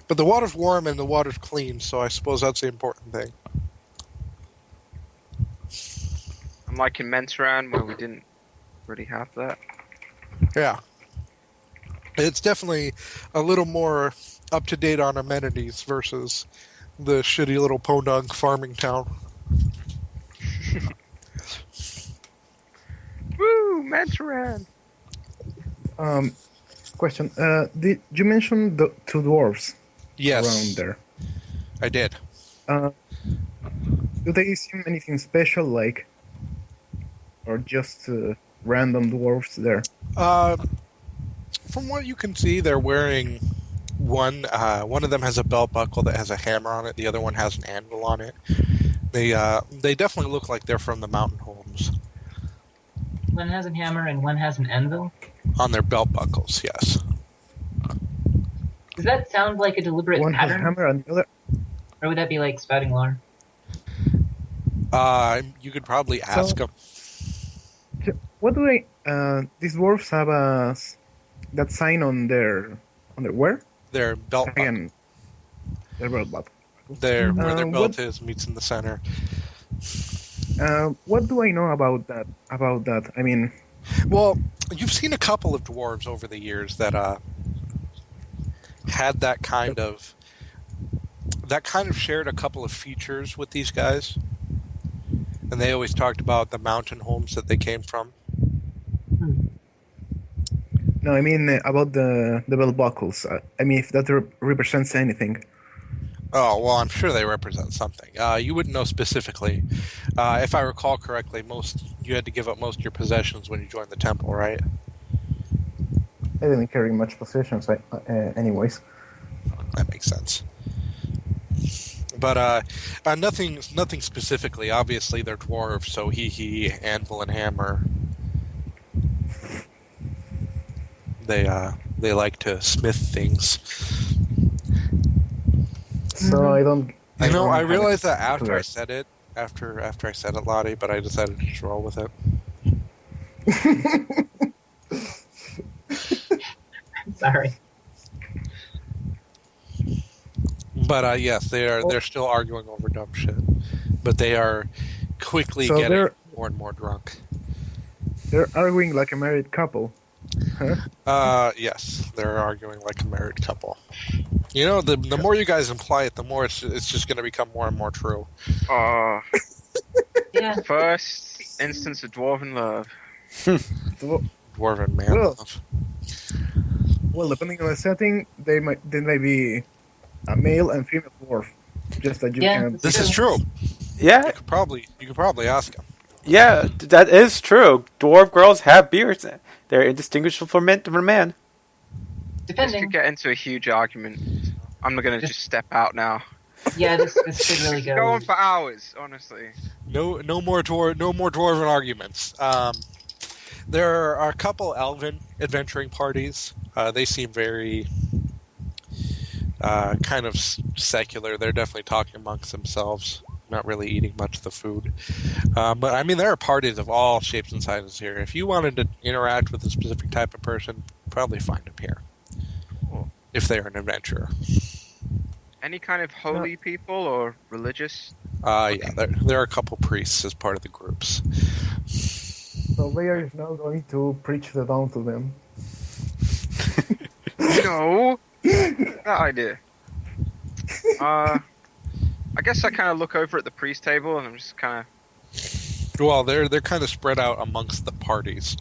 But the water's warm and the water's clean, so I suppose that's the important thing. Unlike in Mentoran, where we didn't really have that. Yeah. It's definitely a little more up-to-date on amenities versus the shitty little podunk farming town. Woo, Mentoran! Question: did you mention the two dwarves Yes, around there? I did. Do they seem anything special, like, or just random dwarves there? From what you can see, they're wearing one of them has a belt buckle that has a hammer on it. The other one has an anvil on it. They definitely look like they're from the mountain homes. One has a hammer and one has an anvil. On their belt buckles, yes. Does that sound like a deliberate One has a pattern, hammer and the other. or would that be like spouting lore? You could probably ask them. What do these dwarves have that sign on their where? Their belt buckle. Again, their belt buckle. Where their what- belt is meets in the center. What do I know about that? I mean, Well, you've seen a couple of dwarves over the years that had that kind of shared a couple of features with these guys, and they always talked about the mountain homes that they came from. no, I mean about the belt buckles. I mean, if that represents anything. Oh, well, I'm sure they represent something. You wouldn't know specifically. If I recall correctly, you had to give up most of your possessions when you joined the temple, right? I didn't carry much possessions, anyways. That makes sense. But nothing specifically. Obviously, they're dwarves, so he, anvil, and hammer. They like to smith things. So I don't. You know, don't I have realized it that after clear. I said it, after I said it, Lottie, but I decided to just roll with it. Sorry. But yes, they're still arguing over dumb shit. But they are quickly So getting they're more and more drunk. they're arguing like a married couple. Huh? Yes, they're arguing like a married couple. You know, the more you guys imply it, the more it's just going to become more and more true. Oh, Yeah. first instance of dwarven love. So, Dwarven man Well- love. well, depending on the setting, they might be a male and female dwarf. Just that you Yeah, can. that's This is true. Yeah, You could probably ask him. yeah, that is true. Dwarf girls have beards. They're indistinguishable from man. This Depending. could get into a huge argument. I'm not gonna just step out now. Yeah, this could really Go go. on for hours, honestly. No more dwarven arguments. There are a couple elven adventuring parties. They seem very kind of secular. They're definitely talking amongst themselves, not really eating much of the food. But I mean, there are parties of all shapes and sizes here. If you wanted to interact with a specific type of person, probably find them here. Cool. If they're an adventurer. Any kind of holy people or religious? Yeah, there are a couple priests as part of the groups. So Leia is now going to preach the dawn to them. No, that idea. I guess I kind of look over at the priest table and I'm just kind of. Well, they're kind of spread out amongst the parties.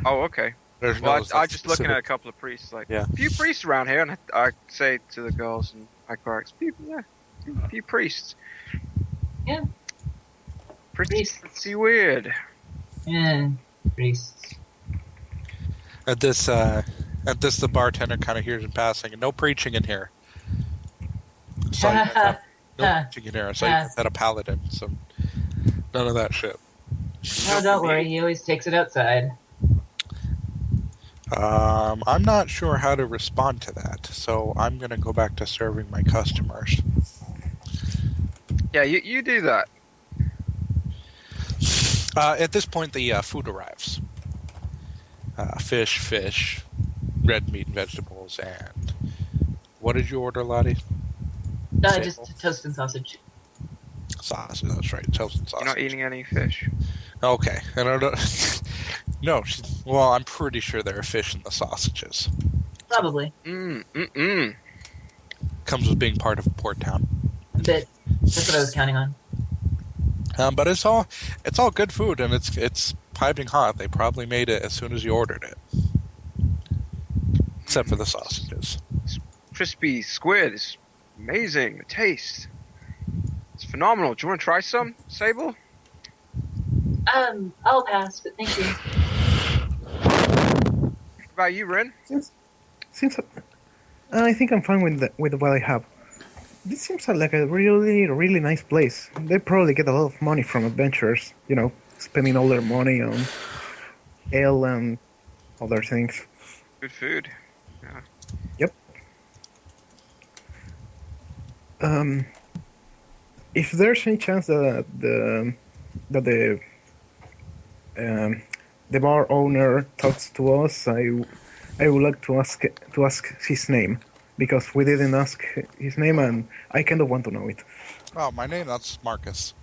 Oh, okay. There's Well, no I just looking specific- at a couple of priests, like Yeah. a few priests around here, and I say to the girls and Hyperx, a few priests. Yeah. Priests. Pretty weird. Yeah, priests. At this, the bartender kind of hears in passing, no preaching in here. So you guys have no preaching in here. So you guys had a paladin, so none of that shit. No, don't worry. He always takes it outside. I'm not sure how to respond to that, so I'm going to go back to serving my customers. Yeah, you do that. At this point, the food arrives. Fish, red meat and vegetables, and... What did you order, Lottie? Just toast and sausage. Sausage, that's right. Toast and sausage. You're not eating any fish. Okay. I don't know. No, well, I'm pretty sure there are fish in the sausages. Probably. Comes with being part of a port town. A bit. That's what I was counting on. But it's all good food, and it's piping hot. They probably made it as soon as you ordered it. Except for the sausages. Crispy squid is amazing. The taste. It's phenomenal. Do you want to try some, Sable? I'll pass, but thank you. What about you, Rin? Seems I think I'm fine with what I have. This seems like a really, really nice place. They probably get a lot of money from adventurers, spending all their money on ale and other things. Good food. Yeah. Yep. If there's any chance that the bar owner talks to us, I would like to ask his name, because we didn't ask his name, and I kind of want to know it. Oh, my name, that's Marcus.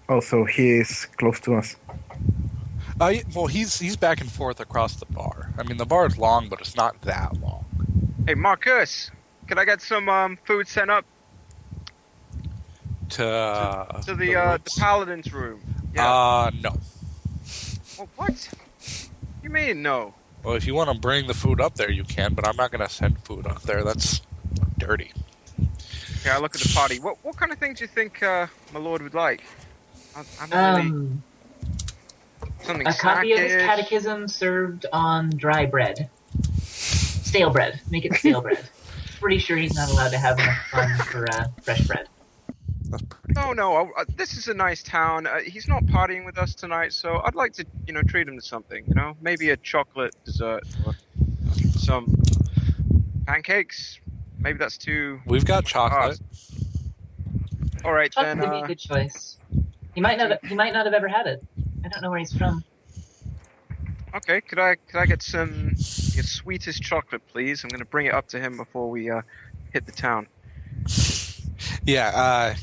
Also, he is close to us. Well, he's back and forth across the bar. I mean, the bar is long, but it's not that long. Hey, Marcus, could I get some food sent up To the paladin's room? Yeah. No. Well, what? You mean no? Well, if you want to bring the food up there, you can, but I'm not going to send food up there. That's dirty. Yeah, I look at the party. What kind of things do you think my lord would like? I'm not really something A copy of his snackish. catechism served on dry bread. Stale bread. Make it stale bread. Pretty sure he's not allowed to have enough fun for fresh bread. That's pretty No. This is a nice town. He's not partying with us tonight, so I'd like to, treat him to something. Maybe a chocolate dessert or some pancakes. Maybe that's too. We've got chocolate. All right Chocolate then. would be a good choice. He might not have ever had it. I don't know where he's from. Okay, could I get your sweetest chocolate, please? I'm gonna bring it up to him before we hit the town. Yeah.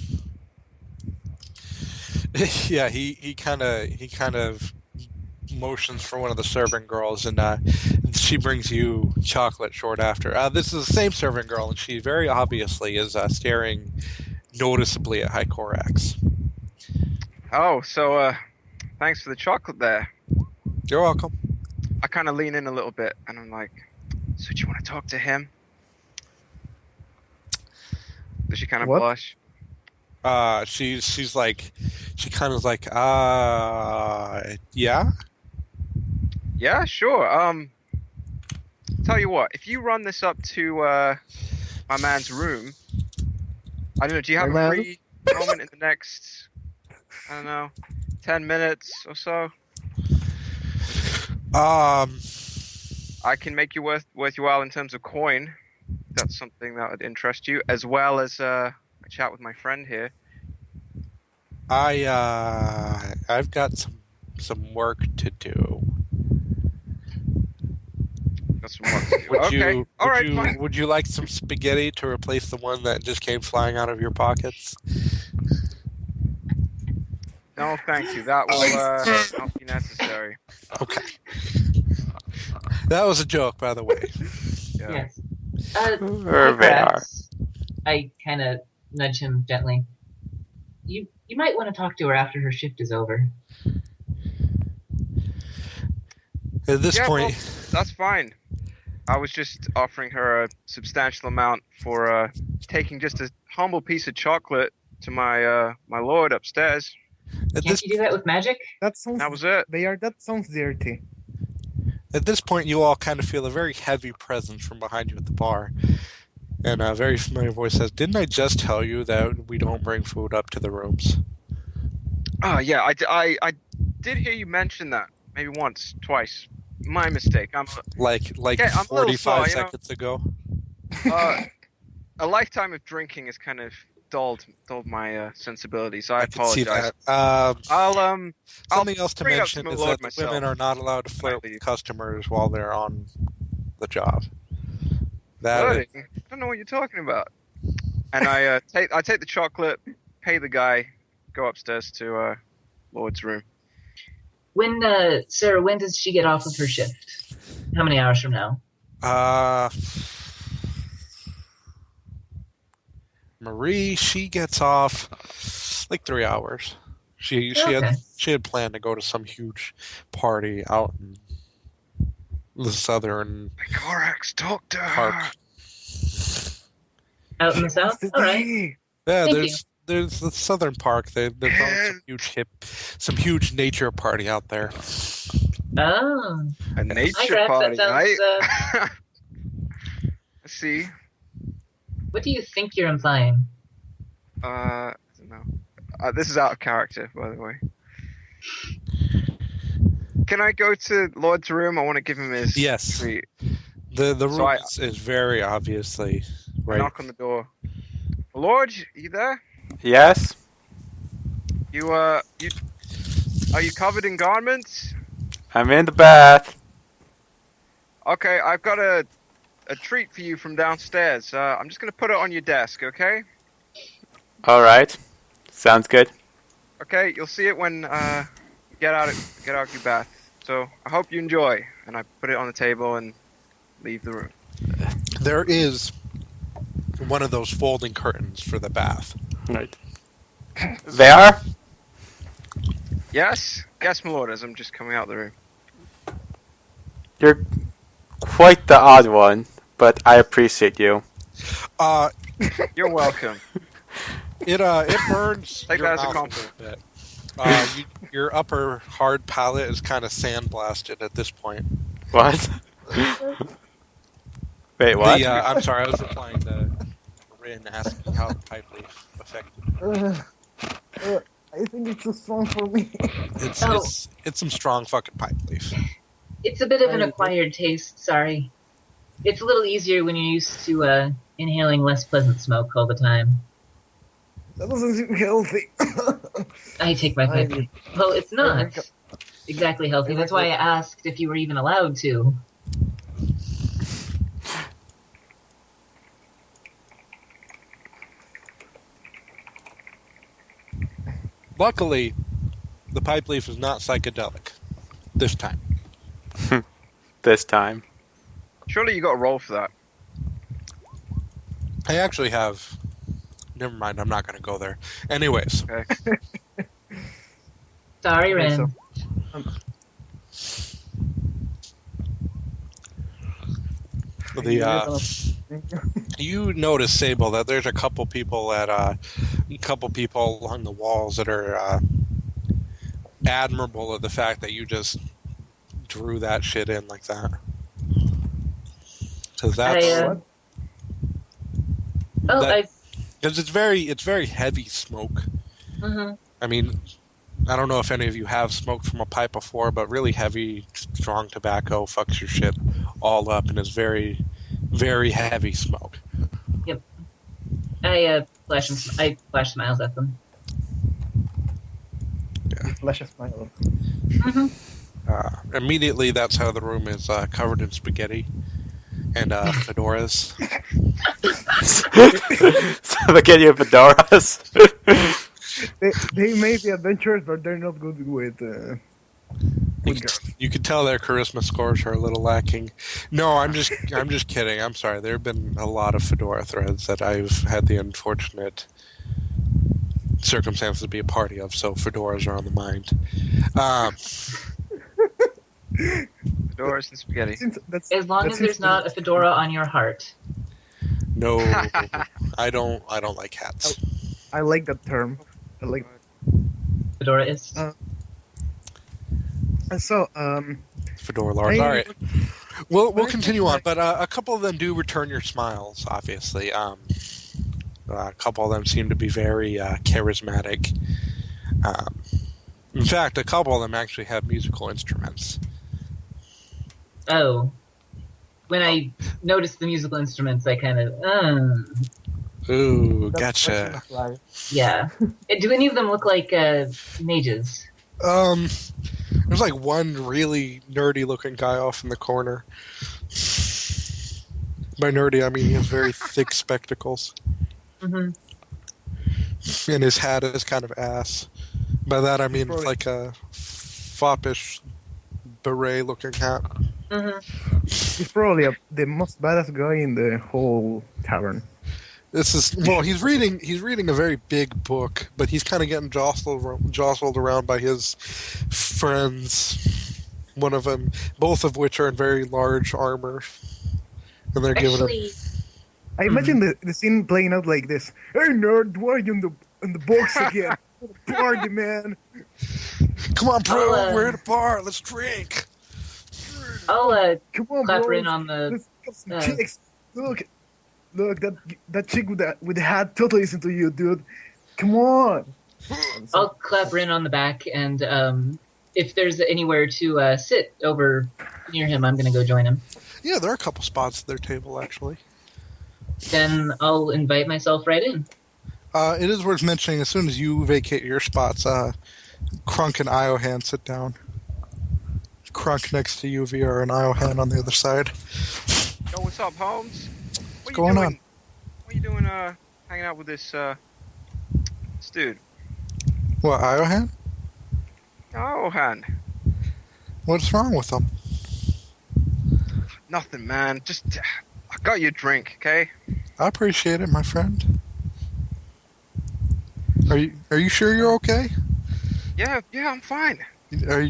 Yeah. He kind of motions for one of the servant girls, and she brings you chocolate short after. This is the same servant girl, and she very obviously is staring noticeably at Hycorax. Oh, so thanks for the chocolate there. You're welcome. I kind of lean in a little bit, and I'm like, so do you want to talk to him? Does she kind of What? blush? She's like, she kind of like, yeah. Yeah, sure. Tell you what, if you run this up to my man's room, I don't know. Do you have My a man? free moment in the next, I don't know, 10 minutes or so? I can make you worth your while in terms of coin. If that's something that would interest you, as well as a chat with my friend here. I've got some work to do. Got some work to do. Would Okay. you All would right, you fine. would you like some spaghetti to replace the one that just came flying out of your pockets? No, thank you. That will not be necessary. Okay. That was a joke, by the way. Yeah. Yes. Wherever they are. Hycorax, I kind of nudge him gently. You might want to talk to her after her shift is over. At this Yeah, point, well, that's fine. I was just offering her a substantial amount for taking just a humble piece of chocolate to my my lord upstairs. at Can't this you do that with magic? That sounds. That was it. That sounds dirty. At this point, you all kind of feel a very heavy presence from behind you at the bar. And a very familiar voice says, "Didn't I just tell you that we don't bring food up to the rooms?" Oh, yeah, I did hear you mention that. Maybe once, twice. My mistake. I'm Like Yeah, I'm a little 45 slow, seconds ago. a lifetime of drinking has kind of dulled my sensibilities. So I can see apologize. that. I'll Something else to bring it up to mention my is lord that the myself. women are not allowed to flirt leave. with customers while they're on the job. That Flirting? I don't know what you're talking about. And I take the chocolate, pay the guy, go upstairs to Lord's room. When Sarah, when does she get off of her shift? How many hours from now? Marie, she gets off like 3 hours. She Okay. had planned to go to some huge party out in the southern Corax, talk to park. her. Out in the south? All right. Yeah, Thank there's the southern park. There's always some huge nature party out there. Oh. A nature Hycorax, party, that right? sounds, Let's see. what do you think you're implying? I don't know. This is out of character, by the way. Can I go to Lord's room? I want to give him his Yes. treat. The So room is very obviously I right. knock on the door. Lord, you there? Yes? You are you covered in garments? I'm in the bath. Okay, I've got a treat for you from downstairs. I'm just gonna put it on your desk, okay? Alright. Sounds good. Okay, you'll see it when you get out of your bath. So I hope you enjoy. And I put it on the table and leave the room. There is one of those folding curtains for the bath. Right. They are? Yes, my lord, as I'm just coming out of the room. You're quite the odd one, but I appreciate you. You're welcome. It burns Take your that as a mouth compliment. little bit. Your upper hard palate is kind of sandblasted at this point. What? Wait, what? I'm sorry, I was replying to Rin asking how the pipe leaf affected. I think it's too strong for me. It's Oh. it's some strong fucking pipe leaf. It's a bit of an I- acquired taste, sorry. It's a little easier when you're used to inhaling less pleasant smoke all the time. That doesn't seem healthy. I take my pipe. I- Well, it's I not drink exactly healthy. I That's drink why I asked if you were even allowed to. Luckily, the pipe leaf is not psychedelic this time. This time. Surely you got a roll for that. I actually have. Never mind. I'm not going to go there. Anyways, Okay. Sorry, Okay, Ren. so- you notice, Sable, that there's a couple people along the walls that are admirable of the fact that you just drew that shit in like that. Because that's What? Oh, that- because it's very heavy smoke. Mhm. I mean, I don't know if any of you have smoked from a pipe before, but really heavy, strong tobacco fucks your shit all up and is very, very heavy smoke. I flash smiles at them. You flash a smile. Immediately, that's how the room is covered in spaghetti and fedoras. Spaghetti and fedoras. They may be adventurous, but they're not good with girls. You can tell their charisma scores are a little lacking. No, I'm just kidding. I'm sorry. There have been a lot of fedora threads that I've had the unfortunate circumstances to be a party of, so fedoras are on the mind. Fedoras and spaghetti. As long as there's not a fedora on your heart. No, I don't like hats. I like that term. I like. Fedora is. So, Fedora Lars. I- All right. We'll continue on, but a couple of them do return your smiles, obviously. A couple of them seem to be very charismatic. In fact, a couple of them actually have musical instruments. Oh. When I noticed the musical instruments, I kind of, Ooh, that's gotcha. fly. yeah. Do any of them look like mages? There's like one really nerdy looking guy off in the corner. By nerdy, I mean he has very thick spectacles. Mm-hmm. And his hat is kind of ass. By that I mean Probably- like a foppish beret looking hat. Mm-hmm. He's probably the most badass guy in the whole tavern. This is he's reading a very big book, but he's kind of getting jostled around by his friends. One of them, both of which are in very large armor, and they're giving him. Actually, I imagine the scene playing out like this. Hey nerd, why are you in the box again? Party, man. Come on, bro, I'll, we're at a bar. Let's drink. I'll Come on, clap bro. in on the. Let's get some uh, chicks. Look, that chick with the hat totally is into you, dude. Come on. I'll clap Rin on the back, and if there's anywhere to sit over near him, I'm gonna go join him. Yeah, there are a couple spots at their table actually. Then I'll invite myself right in. It is worth mentioning as soon as you vacate your spots, Crunk and Iohan sit down. Crunk next to you, VR, and Iohan on the other side. Yo, what's up, Holmes? What going doing? on? What are you doing? Hanging out with this dude? What, Iohan? Oh, Han. What's wrong with them? Nothing, man. Just I got you a drink, okay? I appreciate it, my friend. Are you sure you're okay? Yeah, I'm fine. Are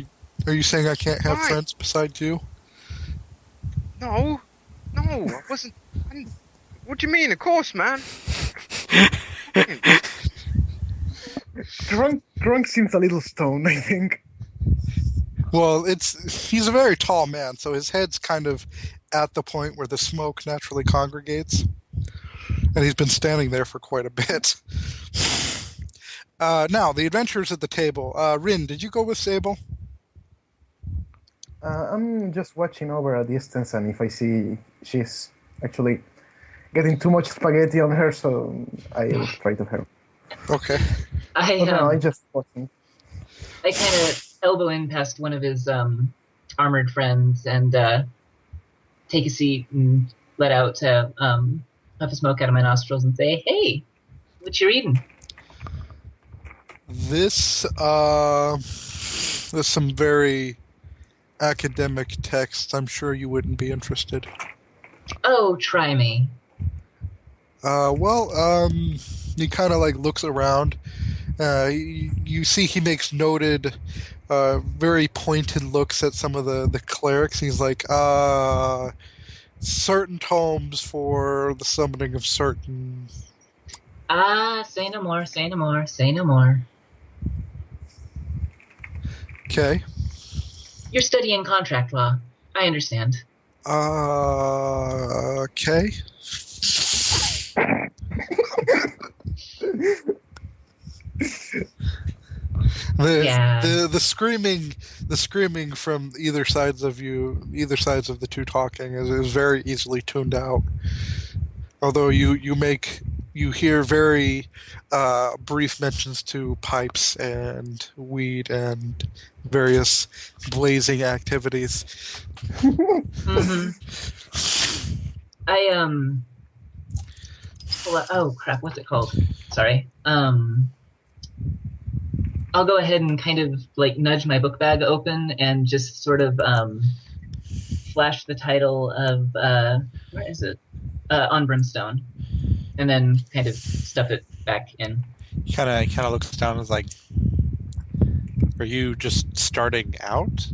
you saying I can't have Fine. friends besides you? No, I wasn't. What do you mean? Of course, man. Drunk seems a little stoned, I think. Well, he's a very tall man, so his head's kind of at the point where the smoke naturally congregates. And he's been standing there for quite a bit. Now, the adventures at the table. Rin, did you go with Sable? I'm just watching over a distance, and if I see she's actually getting too much spaghetti on her, so I'll try to help. Okay. I But no, I'm just watching. I kind of elbow in past one of his armored friends and take a seat and let out puff of smoke out of my nostrils and say, "Hey, what you reading?" This, there's some very academic texts. I'm sure you wouldn't be interested. Oh, try me. He kind of like looks around. You see he makes noted, very pointed looks at some of the clerics. He's like, certain tomes for the summoning of certain. Ah, say no more, say no more, say no more. Okay. You're studying contract law. I understand. Okay. Yeah. The screaming from either sides of the two talking is very easily tuned out. Although you hear very brief mentions to pipes and weed and various blazing activities. Mm-hmm. I oh crap, what's it called? Sorry. I'll go ahead and kind of like nudge my book bag open and just sort of flash the title of where is it? On Brimstone, and then kind of stuff it back in. He kind of looks down and is like, "Are you just starting out?"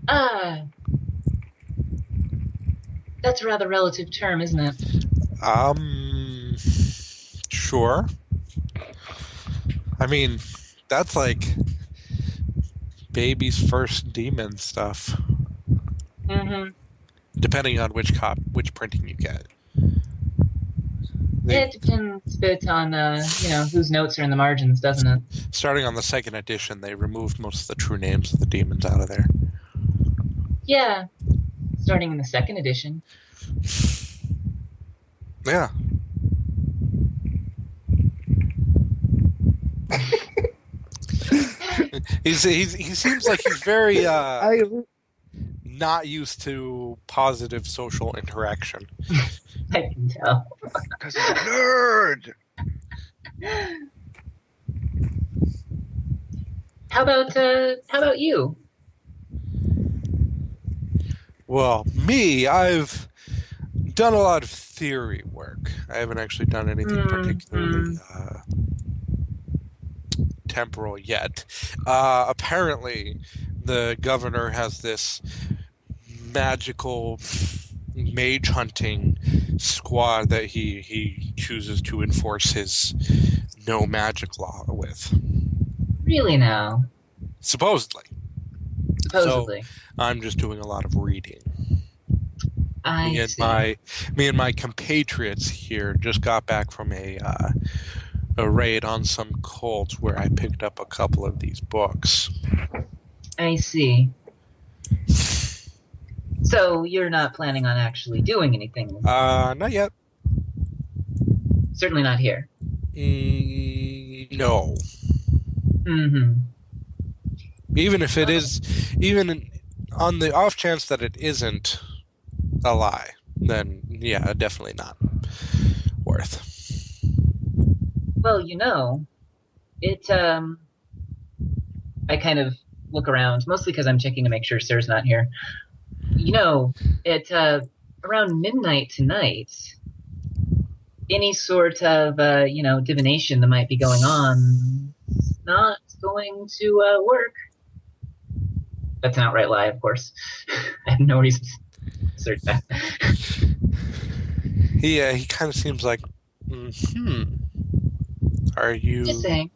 Ah, that's a rather relative term, isn't it? Sure. I mean, that's like baby's first demon stuff. Mm-hmm. Depending on which printing you get. It depends a bit on whose notes are in the margins, doesn't it? Starting on the second edition, they removed most of the true names of the demons out of there. Yeah, starting in the second edition. Yeah. he seems like he's very not used to positive social interaction. I can tell. Because he's a nerd. How about you? Well, me, I've done a lot of theory work. I haven't actually done anything particularly temporal yet. Apparently, the governor has this magical mage hunting squad that he chooses to enforce his no magic law with. Really now? Supposedly. Supposedly. So I'm just doing a lot of reading. I see. Me and my compatriots here just got back from a raid on some cults where I picked up a couple of these books. I see. So you're not planning on actually doing anything? Not yet. Certainly not here. No. Mm-hmm. Even if it is, even on the off chance that it isn't a lie, then yeah, definitely not worth. Well, it I kind of look around, mostly because I'm checking to make sure Sir's not here. Around midnight tonight, any sort of divination that might be going on is not going to work. That's an outright lie, of course. I have no reason to assert that. He kind of seems like, Are you Just saying.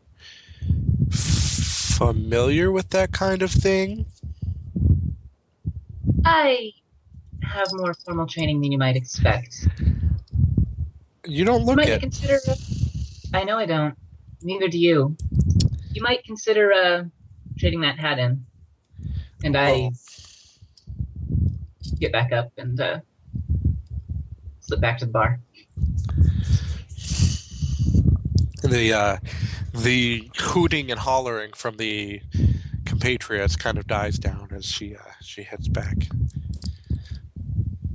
familiar with that kind of thing? I have more formal training than you might expect. You don't You look might it. consider it. I know I don't. neither do you. You might consider trading that hat in. And I get back up and slip back to the bar. The hooting and hollering from the compatriots kind of dies down as she heads back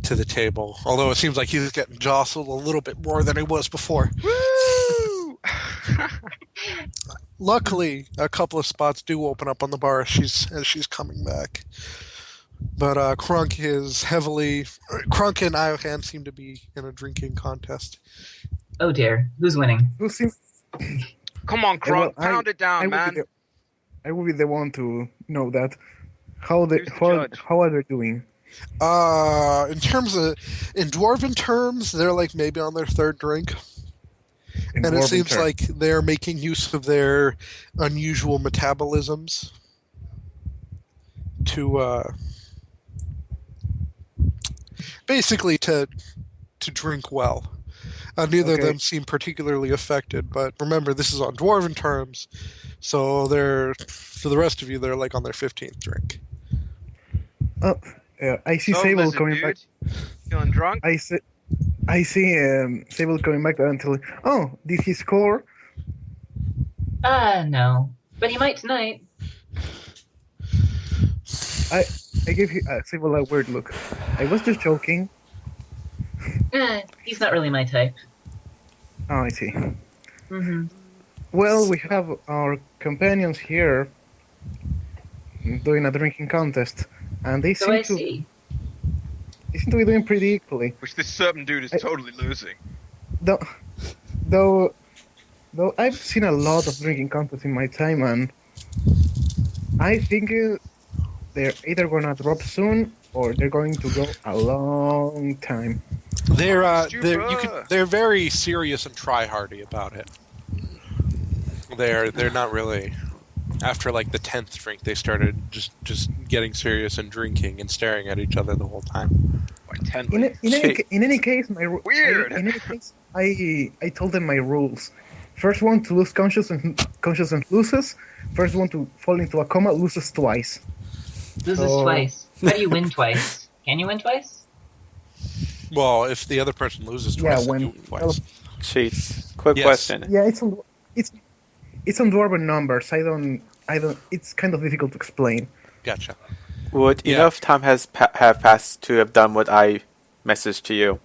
to the table. Although it seems like he's getting jostled a little bit more than he was before. Woo! Luckily, a couple of spots do open up on the bar as she's coming back. But Crunk and Iohan seem to be in a drinking contest. Oh dear, who's winning? Who seems? Come on, Well, Kronk, pound it down, man. I will be the one to know that. How Who's the judge? how are they doing? In dwarven terms, they're like maybe on their third drink. In And it dwarven seems terms? like they're making use of their unusual metabolisms to basically to drink well. Neither of Okay. them seem particularly affected, but remember, this is on dwarven terms, so they're, for the rest of you, they're like on their 15th drink. I see So, Sable lizard coming dude, back. feeling drunk? I see Sable coming back until. Oh, did he score? No. But he might tonight. I gave Sable a weird look. I was just joking. He's not really my type. Oh, I see. Mm-hmm. Well, we have our companions here doing a drinking contest, and they So seem I to see. be doing pretty equally. Which this certain dude is totally losing. Though I've seen a lot of drinking contests in my time, and I think they're either gonna drop soon or they're going to go a long time. They're very serious and try-hardy about it. They're not really. After like the 10th drink, they started just getting serious and drinking and staring at each other the whole time. By 10 In any case, Weird. I told them my rules. First one to lose consciousness loses. First one to fall into a coma loses twice. Loses So- twice. How do you win twice? Can you win twice? Well, if the other person loses Yeah, twice, then when- you win twice. Cheats. Quick Yes. question. Yeah, it's on dwarven numbers. I don't. It's kind of difficult to explain. Gotcha. Would Yeah. enough time have passed to have done what I messaged to you?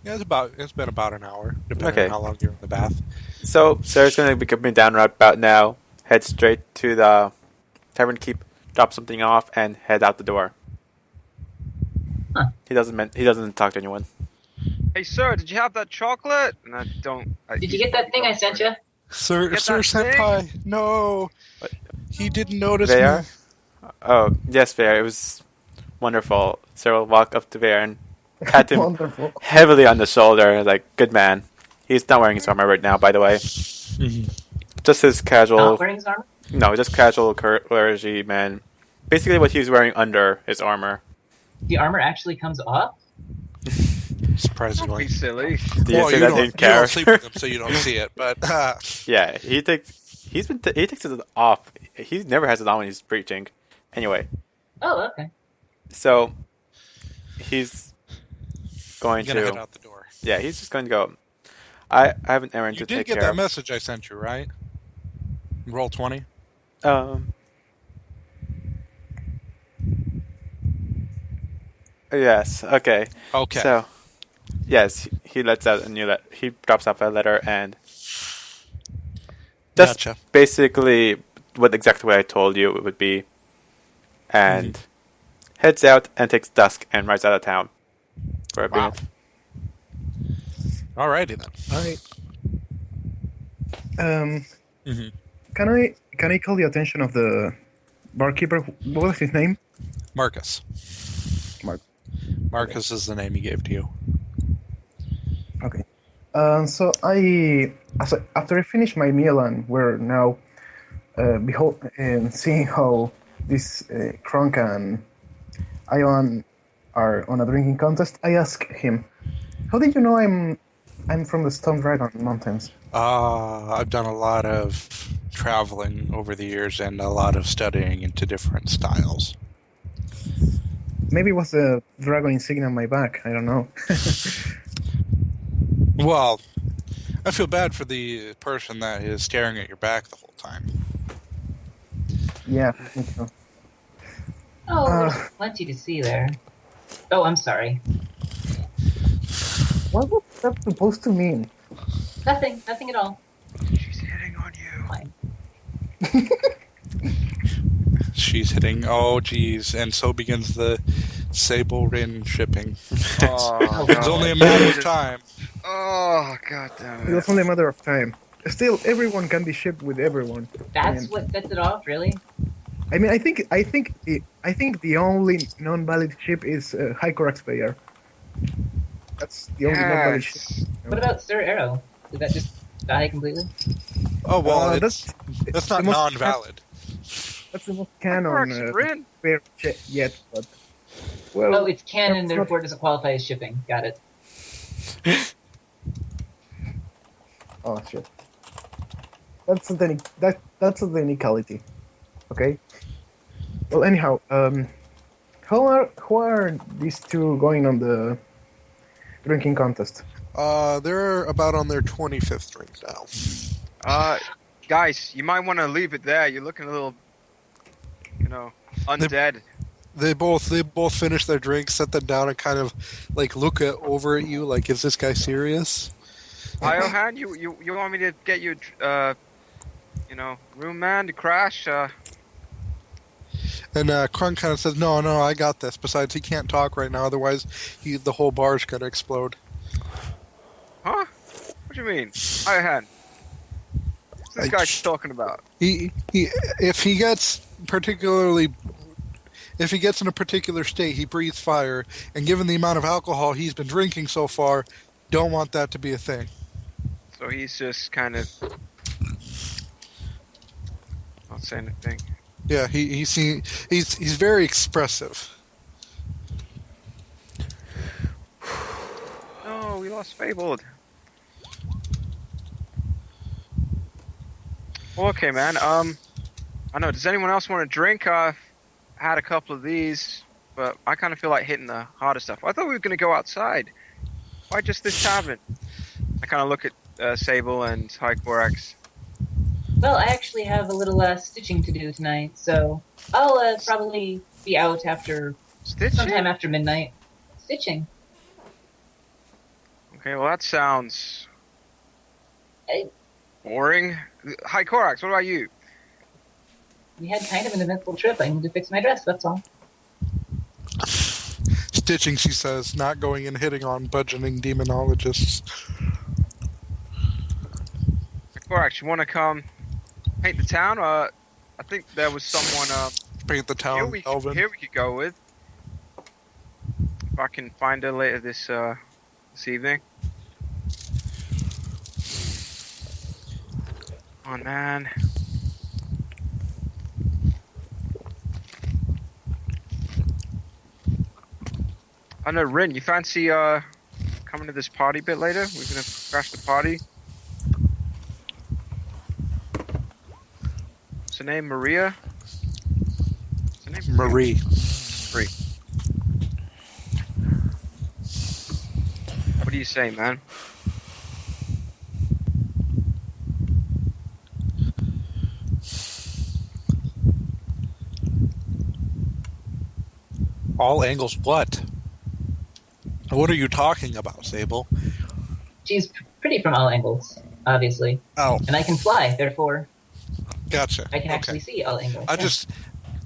Yeah, it's been about an hour, depending Okay. on how long you're in the bath. So Sarah's gonna be coming down right about now. Head straight to the tavern keep, drop something off, and head out the door. Huh. He doesn't talk to anyone. Hey, sir, did you have that chocolate? And Did you get that thing I sent you? Sir Get Sir that thing? Senpai, no. What? He didn't notice There? me. Oh, yes, Bear. It was wonderful. Sarah will walk up to Bear and pat him Wonderful. heavily on the shoulder, like, good man. He's not wearing his armor right now, by the way. Just his casual... Not wearing his armor? No, just casual clergy man. Basically what he was wearing under his armor. The armor actually comes off? Don't be Surprisingly. silly. Do you Well, say you that don't, in you don't character? sleep with him, so you don't see it. But Yeah, he takes it off. He never has it on when he's preaching. Anyway, Oh, okay. so he's going you're gonna head to. out the door. Yeah, he's just going to go. I have an errand You to did take get care that of. message I sent you, right? Roll 20. Yes. Okay. Okay. So, yes, he lets out a new he drops off a letter and just Gotcha. basically exactly what I told you it would be, and heads out and takes dusk and rides out of town for a Wow. bit. Alrighty then. I can I call the attention of the barkeeper? What was his name? Marcus. Mark. Marcus is the name he gave to you. Okay. So after I finish my meal and we're now seeing how this Kronk and Ion are on a drinking contest, I ask him, "How did you know I'm from the Stone Dragon Mountains?" I've done a lot of traveling over the years and a lot of studying into different styles. Maybe it was the dragon insignia on my back. I don't know. Well, I feel bad for the person that is staring at your back the whole time. Yeah, me too. Oh, Uh. there's plenty to see there. Oh, I'm sorry. What was that supposed to mean? Nothing at all. She's hitting on you. Fine. She's hitting. Oh, geez. And so begins the Sable Rin shipping. Oh, It's only a matter of time. Oh, god It damn it. was only a matter of time. Still, everyone can be shipped with everyone. That's what sets it off, really? I mean, I think the only non-valid ship is High Corax player. That's the only non-valid ship. Yes. What about Sir Arrow? Did that just die completely? Oh, well, that's that's not the most- non-valid. That's the most canon Rin. player yet, but well. Oh, it's canon, that's not- therefore it doesn't qualify as shipping. Got it. Oh shit. That's a technicality. Okay. Well, anyhow, how are these two going on the drinking contest? They're about on their 25th drink now. Guys, you might want to leave it there. You're looking a little, undead. They both finish their drinks, set them down, and kind of like look over at you, like, is this guy serious? Iohan, you want me to get you, room man to crash? And Krung kind of says, no, I got this. Besides, he can't talk right now, otherwise the whole bar's going to explode. Huh? What do you mean? Iohan. What's this guy talking about? If he gets in a particular state, he breathes fire, and given the amount of alcohol he's been drinking so far, don't want that to be a thing. So he's just kind of not saying anything. Yeah, he's very expressive. No, we lost Fabled. Well, okay, man. I know. Does anyone else want a drink? I've had a couple of these, but I kind of feel like hitting the harder stuff. I thought we were going to go outside. Why just this tavern? I kind of look at Sable and High Corax. Well, I actually have a little stitching to do tonight, so I'll probably be out after sometime after midnight. Stitching. Okay, well that sounds I- boring. High Corax, what about you? We had kind of an eventful trip. I need to fix my dress, that's all. Stitching, she says, not going and hitting on budgeting demonologists. High Corax, you want to come paint the town? I think there was someone. Paint the town, Elvin. Here we could go with. If I can find her later this evening. Come on, man. I know, Rin, you fancy coming to this party a bit later? We're gonna crash the party. What's her name? Maria? What's her name? Marie. Marie. What do you say, man? All angles what? What are you talking about, Sable? She's pretty from all angles, obviously. Oh, And I can fly, therefore gotcha. I can actually see all angles. Yeah.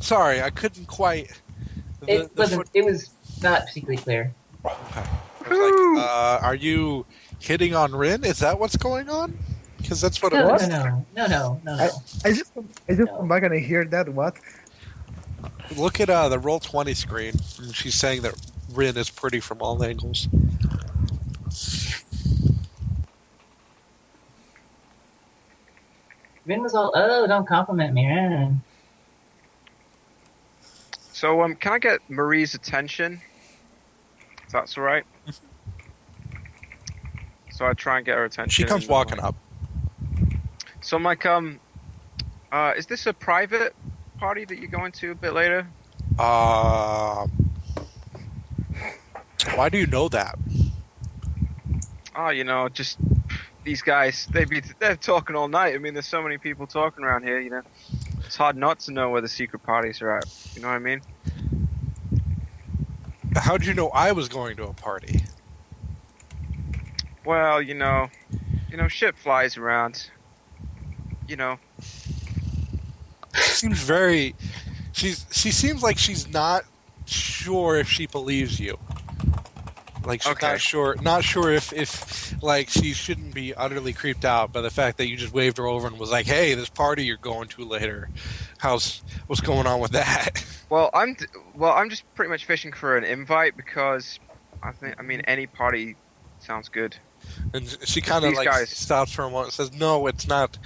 Sorry, I couldn't quite. It was not particularly clear. Okay. I was like, are you hitting on Rin? Is that what's going on? Because that's what it No, was. no. I just come back and I hear that. What? Look at the Roll20 screen. She's saying that Rin is pretty from all angles. Vin was all, oh, don't compliment me. So, can I get Marie's attention? If that's alright. So I try and get her attention. She comes walking up. So, Mike, is this a private party that you're going to a bit later? Why do you know that? Oh, just these guys. They're talking all night. I mean, there's so many people talking around here. It's hard not to know where the secret parties are at. You know what I mean? How'd you know I was going to a party? Well, shit flies around. Seems very. She seems like she's not sure if she believes you. Like she's Okay. not sure if like she shouldn't be utterly creeped out by the fact that you just waved her over and was like, "Hey, this party you're going to later, what's going on with that?" Well, I'm just pretty much fishing for an invite because I mean, any party sounds good. And she kind of These like guys. stops for a moment and says, "No, it's not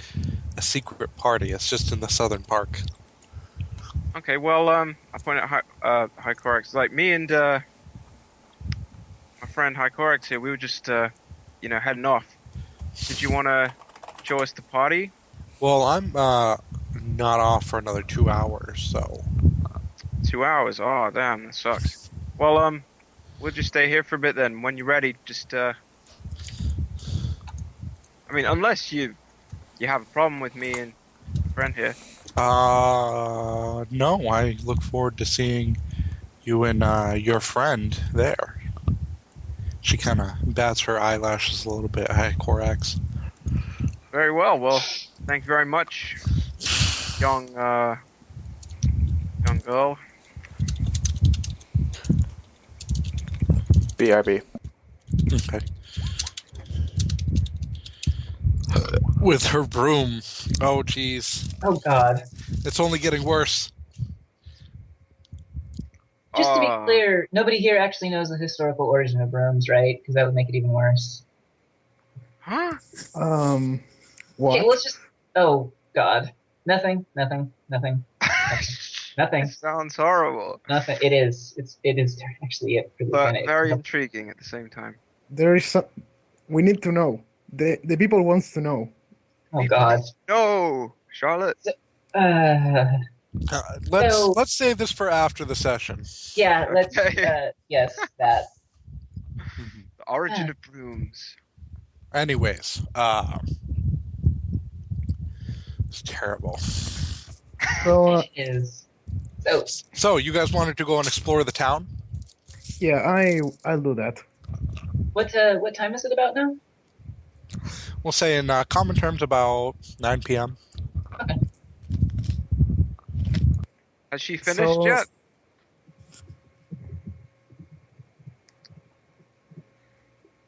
a secret party. It's just in the southern park." Okay, well, I point at Hycorax. Like me and my friend Hycorax here, we were just heading off. Did you want to show us the party? Well, I'm not off for another 2 hours, so 2 hours. Oh, damn, that sucks. Well, we'll just stay here for a bit then. When you're ready, just I mean, unless you have a problem with me and my friend here. no, I look forward to seeing you and your friend there. She kind of bats her eyelashes a little bit. Hi, Corax. Very well. Well, thank you very much, young girl. BRB. Okay. With her broom. Oh, jeez. Oh God. It's only getting worse. Just to be Ah. clear, nobody here actually knows the historical origin of brooms, right? Because that would make it even worse. Huh? What? Okay, let's just. Oh God. Nothing. Nothing. Nothing. Nothing. It sounds horrible, Nothing. It is. It is actually it for the but minute. very intriguing at the same time. There is some. We need to know. The people wants to know. Oh God. No, Charlotte. Uh, So- Let's save this for after the session. yeah. Let's. Okay. Yes. That. The origin of brooms. Anyways, it's terrible. So It is. So So, you guys wanted to go and explore the town? yeah, I'll do that. what time is it about now? We'll say in common terms about 9 p.m. Has she finished So- yet?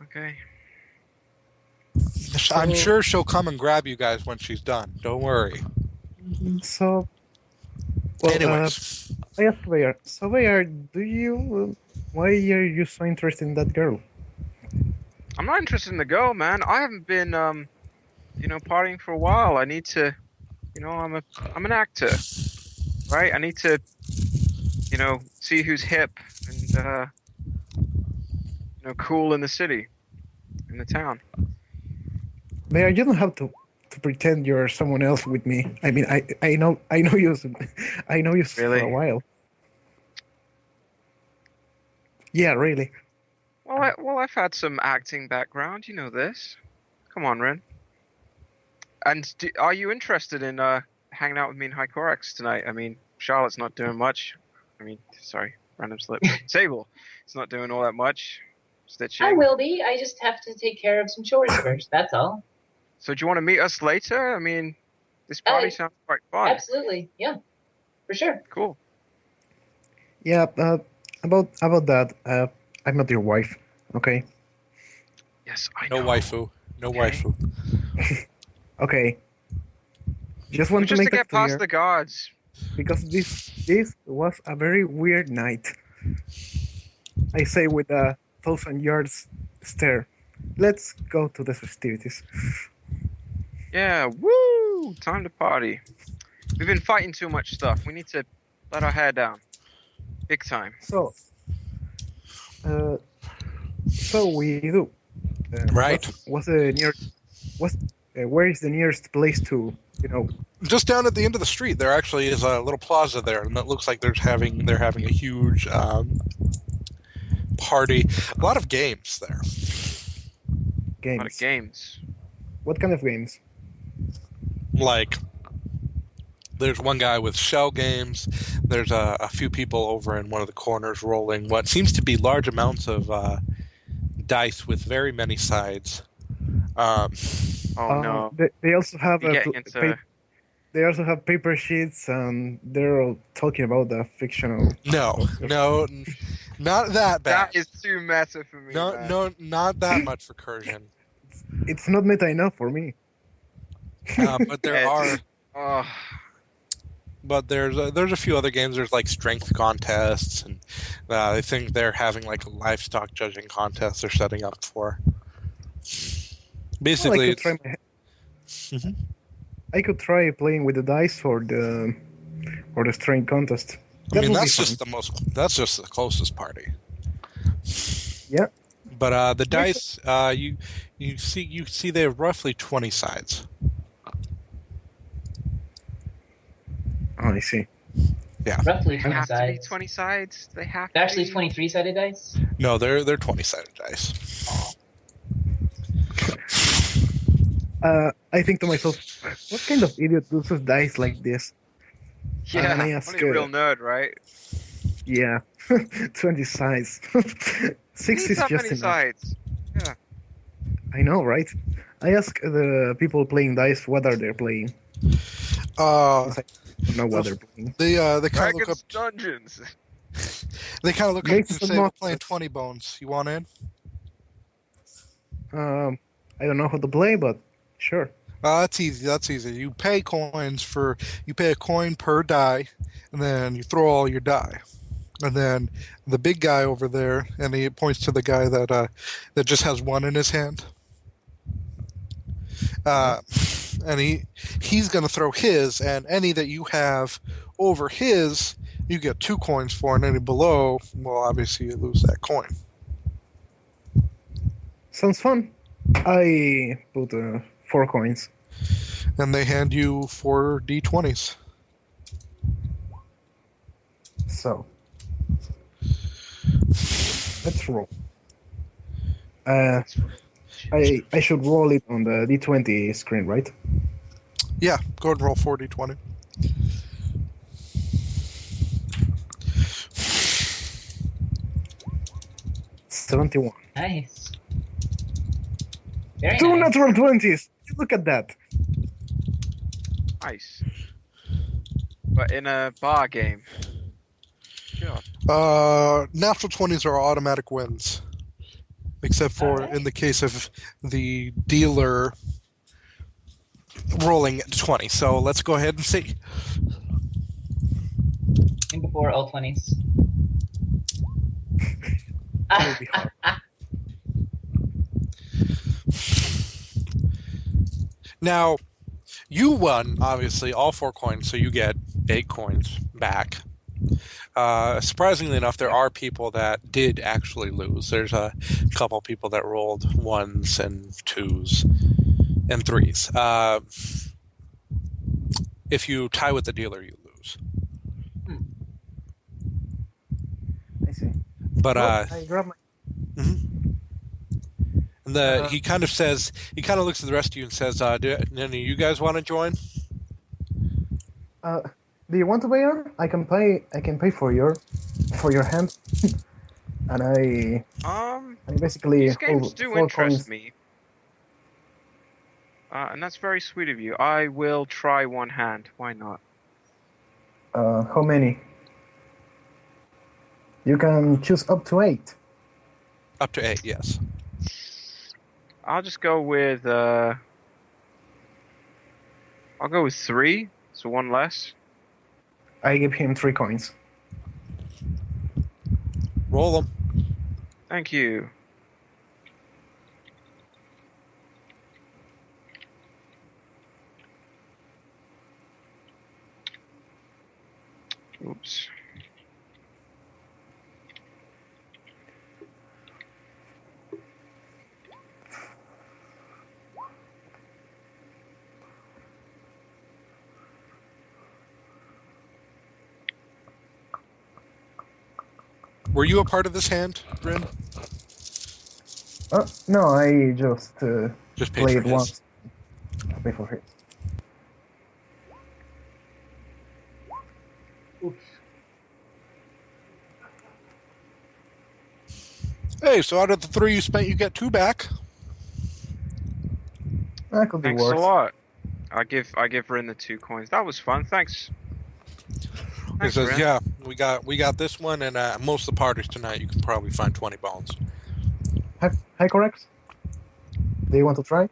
Okay. I'm sure she'll come and grab you guys when she's done. Don't worry. So, well, Anyways, Surveyor, why are you so interested in that girl? I'm not interested in the girl, man. I haven't been, partying for a while. I need to, I'm an actor, right? I need to, see who's hip and, cool in the city, in the town. Mayor, you don't have to pretend you're someone else with me. I mean, I know you, I know you for Really? a while. Yeah, really. Well, I've had some acting background. You know this. Come on, Ren. And are you interested in hanging out with me in Hycorax tonight? I mean, Charlotte's not doing much. I mean, sorry, random slip. Sable, it's not doing all that much. Stitching. I will be. I just have to take care of some chores first. That's all. So do you want to meet us later? I mean, this party sounds quite fun. Absolutely. Yeah. For sure. Cool. Yeah, about that. I'm not your wife, okay? Yes, I no know. waifu. No Okay. waifu. Okay. Just want to Just make to get that clear past the guards. because this was a very weird night. I say with a 1,000 yards stare. Let's go to the festivities. Yeah, woo! Time to party. We've been fighting too much stuff. We need to let our hair down. Big time. So we do. Right. Was the near was Where is the nearest place to, Just down at the end of the street, there actually is a little plaza there, and it looks like they're having a huge party. A lot of games there. A lot of games? games. What kind of games? Like, there's one guy with shell games. There's a few people over in one of the corners rolling what seems to be large amounts of dice with very many sides. Um, Oh no. They also have You getting into they also have paper sheets, and they're all talking about the fictional. no, no, not that bad. that is too meta for me, No, man. no, not that much recursion. It's not meta enough for me. But there are. Oh, But there's a few other games. There's like strength contests, and I think they're having like a livestock judging contest they're setting up for. Well, Basically, it's, Mhm. I could try playing with the dice for the strength contest. I mean would be that's fun. just that's just the closest party. Yeah. But the dice, you see they have roughly 20 sides. Oh, I see. Roughly they 20 have to be sides. 20 sides. They have They're to actually be. 23-sided dice. No, they're 20-sided dice. I think to myself, what kind of idiot uses dice like this? Yeah, and I ask, only a real nerd, right? Yeah, 20 sides. Six Need is that just many enough. sides. Yeah. I know, right? I ask the people playing dice what are they playing. Uh, I don't know what they're playing. they kind of look up. Dragons Dungeons. They kind of look up Mates and of say, "We're playing Monsters. 20 bones. You want in?" I don't know how to play, but sure. That's easy. That's easy. You pay a coin per die, and then you throw all your die. And then the big guy over there, and he points to the guy that just has one in his hand. And he's going to throw his, and any that you have over his, you get 2 coins for, and any below, well, obviously you lose that coin. Sounds fun. I put 4 coins. And they hand you 4 d20s. So let's roll. I should roll it on the D20 screen, right? Yeah, go ahead and roll 4 d20. $71. Nice. Very 2 nice. natural 20s. Look at that. Nice. But in a bar game. God. Natural 20s are automatic wins. Except for Alright. in the case of the dealer rolling 20. So let's go ahead and see. And before all 20s. That would be hard. Now, you won, obviously, all 4 coins, so you get 8 coins back. Surprisingly enough, there are people that did actually lose. There's a couple people that rolled 1s and 2s and 3s. If you tie with the dealer, you lose. I see. But Well, I grab my. and he kind of looks at the rest of you and says, "Do any of you guys want to join?" Do you want to pay her? I can pay for your hand. And I basically These games hold do 4 interest coins. me. And that's very sweet of you. I will try one hand. Why not? How many? You can choose up to 8. Up to 8, yes. I'll just go with I'll go with 3, so 1 less. I give him 3 coins. Roll them. Thank you. Oops. Were you a part of this hand, Rin? No, I just Just paid for played his. once before his. Oops. Hey, so out of the 3 you spent, you get 2 back. That could be Thanks worse. a lot. I give Rin the 2 coins. That was fun. Thanks. He Thanks, says, Rin. "Yeah, we got this one, and most of the parties tonight. You can probably find 20 bones." Hi, correct. Do you want to try?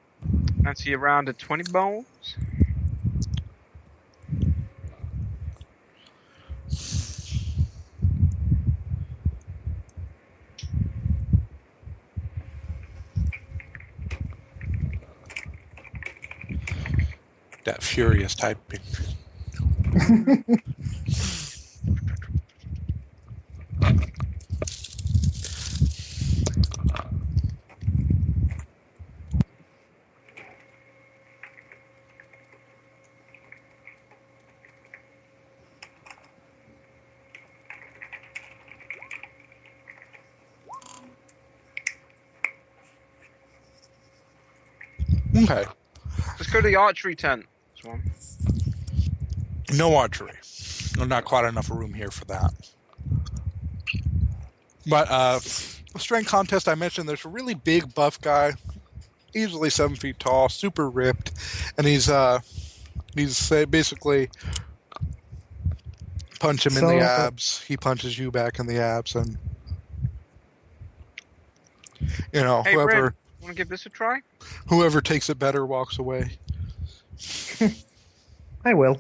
Fancy a round of 20 bones? That furious typing. Okay, Let's go to the archery tent. Swan. no archery. Not quite enough room here for that. But strength contest, I mentioned there's a really big buff guy, easily 7 feet tall, super ripped, and he's basically punch him in the So, abs. He punches you back in the abs, and Hey, Rin, whoever wanna give this a try? takes it better walks away. I will.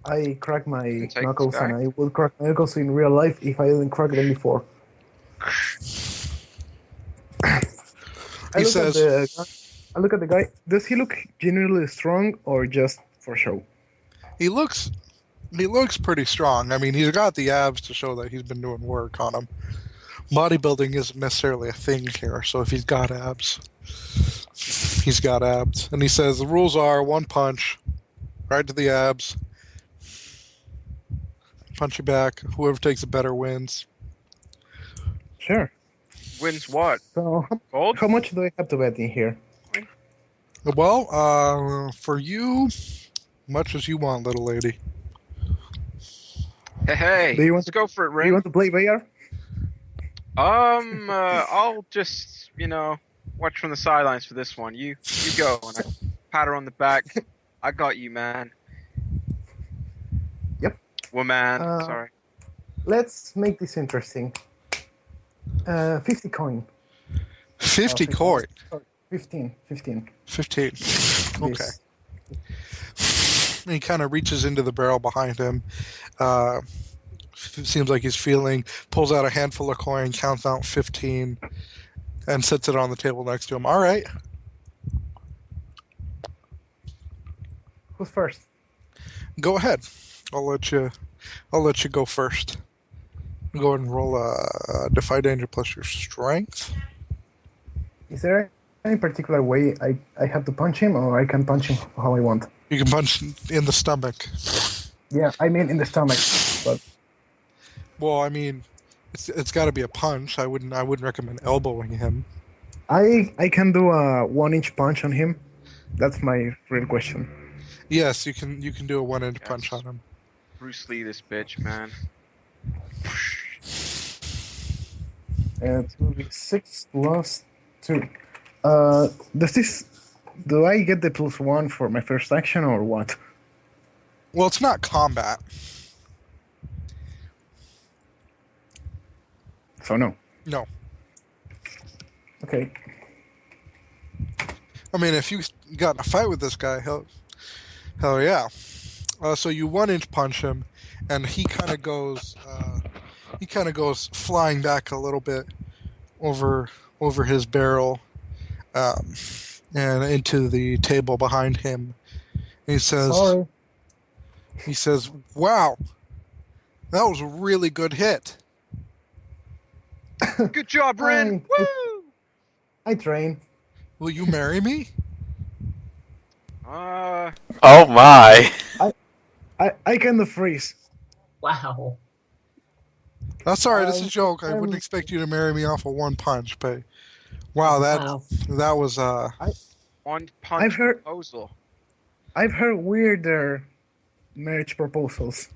I crack my Take this knuckles, guy. and I will crack my knuckles in real life if I didn't crack them before. He says, I look at the guy. Does he look genuinely strong or just for show? he looks pretty strong. I mean, he's got the abs to show that he's been doing work on him. Bodybuilding isn't necessarily a thing here, so if he's got abs, he's got abs. And he says the rules are 1 punch, right to the abs, punch you back. Whoever takes it better wins. Sure. Wins what? So, Gold? how much do I have to bet in here? Well, for you, much as you want, little lady. Hey, Do you want let's to- go for it, Do you Rin. want to play VR? I'll just, watch from the sidelines for this one. You go, and I pat her on the back. I got you, man. Yep. Woman, Uh, sorry. Let's make this interesting. 50 coin. 50 coin. Sorry, 15. 15. Okay. This. He kind of reaches into the barrel behind him. Seems like he's pulls out a handful of coin, counts out 15, and sets it on the table next to him. All right. Who's first? Go ahead. I'll let you go first. Go ahead and roll a Defy Danger plus your strength. Is there any particular way I have to punch him, or I can punch him how I want? You can punch in the stomach. Yeah, I mean in the stomach. But Well, I mean, it's got to be a punch. I wouldn't recommend elbowing him. I can do a 1-inch punch on him. That's my real question. Yes, you can do a 1-inch Yes. punch on him. Bruce Lee, this bitch, man. And it will be 6 plus 2. Do I get the +1 for my first action or what? Well, it's not combat. So no. No. Okay. I mean, if you got in a fight with this guy, hell yeah. So you 1-inch punch him, and he kind of goes flying back a little bit over his barrel, and into the table behind him. And he Sorry. says, "Wow, that was a really good hit." Good job, Rin. I- Woo! I train. Will you marry me? Oh my! I kind of freeze. Wow. That's all right. It's a joke. I I'm- wouldn't expect you to marry me off of one punch, but wow, that was One I've punch heard proposal. I've heard weirder marriage proposals.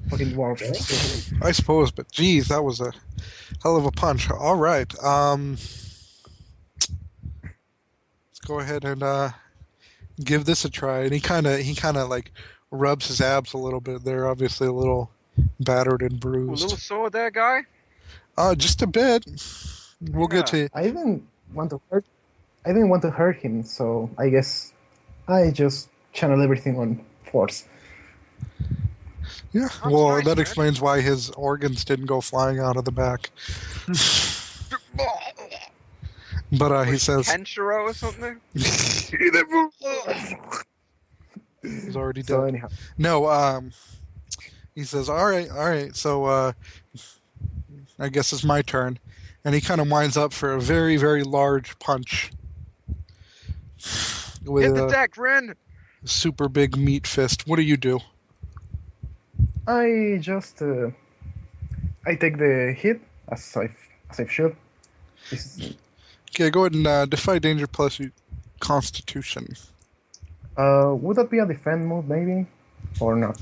Fucking dwarves. Really? I suppose, but geez, that was a hell of a punch. All right, let's go ahead and give this a try. And he kind of like rubs his abs a little bit. They're obviously a little battered and Ooh, a little bruised. sore there, guy. Just a bit. We'll get to. I didn't want to hurt. I didn't want to hurt him, so I guess I just channel everything on force. Yeah, That's well, nice, that man. explains why his organs didn't go flying out of the back. But he says Kenshiro or something. he's already So dead. anyhow, No, he says, all right. So I guess it's my turn, and he kind of winds up for a very, very large punch with Hit the a deck, Ren. super big meat fist. What do you do? I just I take the hit as I should. Okay, go ahead and defy danger plus Constitution. Would that be a defend move, maybe, or not?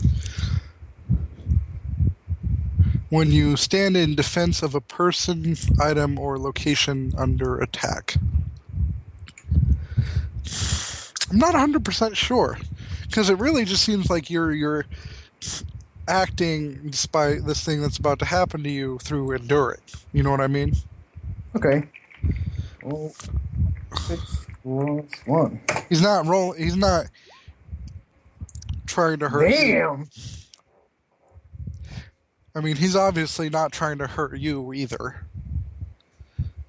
When you stand in defense of a person, item, or location under attack. I'm not 100% sure, because it really just seems like you're acting despite this thing that's about to happen to you through enduring. You know what I mean? Okay. Oh, 6 plus 1. He's not rolling. He's not trying to hurt you. Damn! I mean, he's obviously not trying to hurt you either.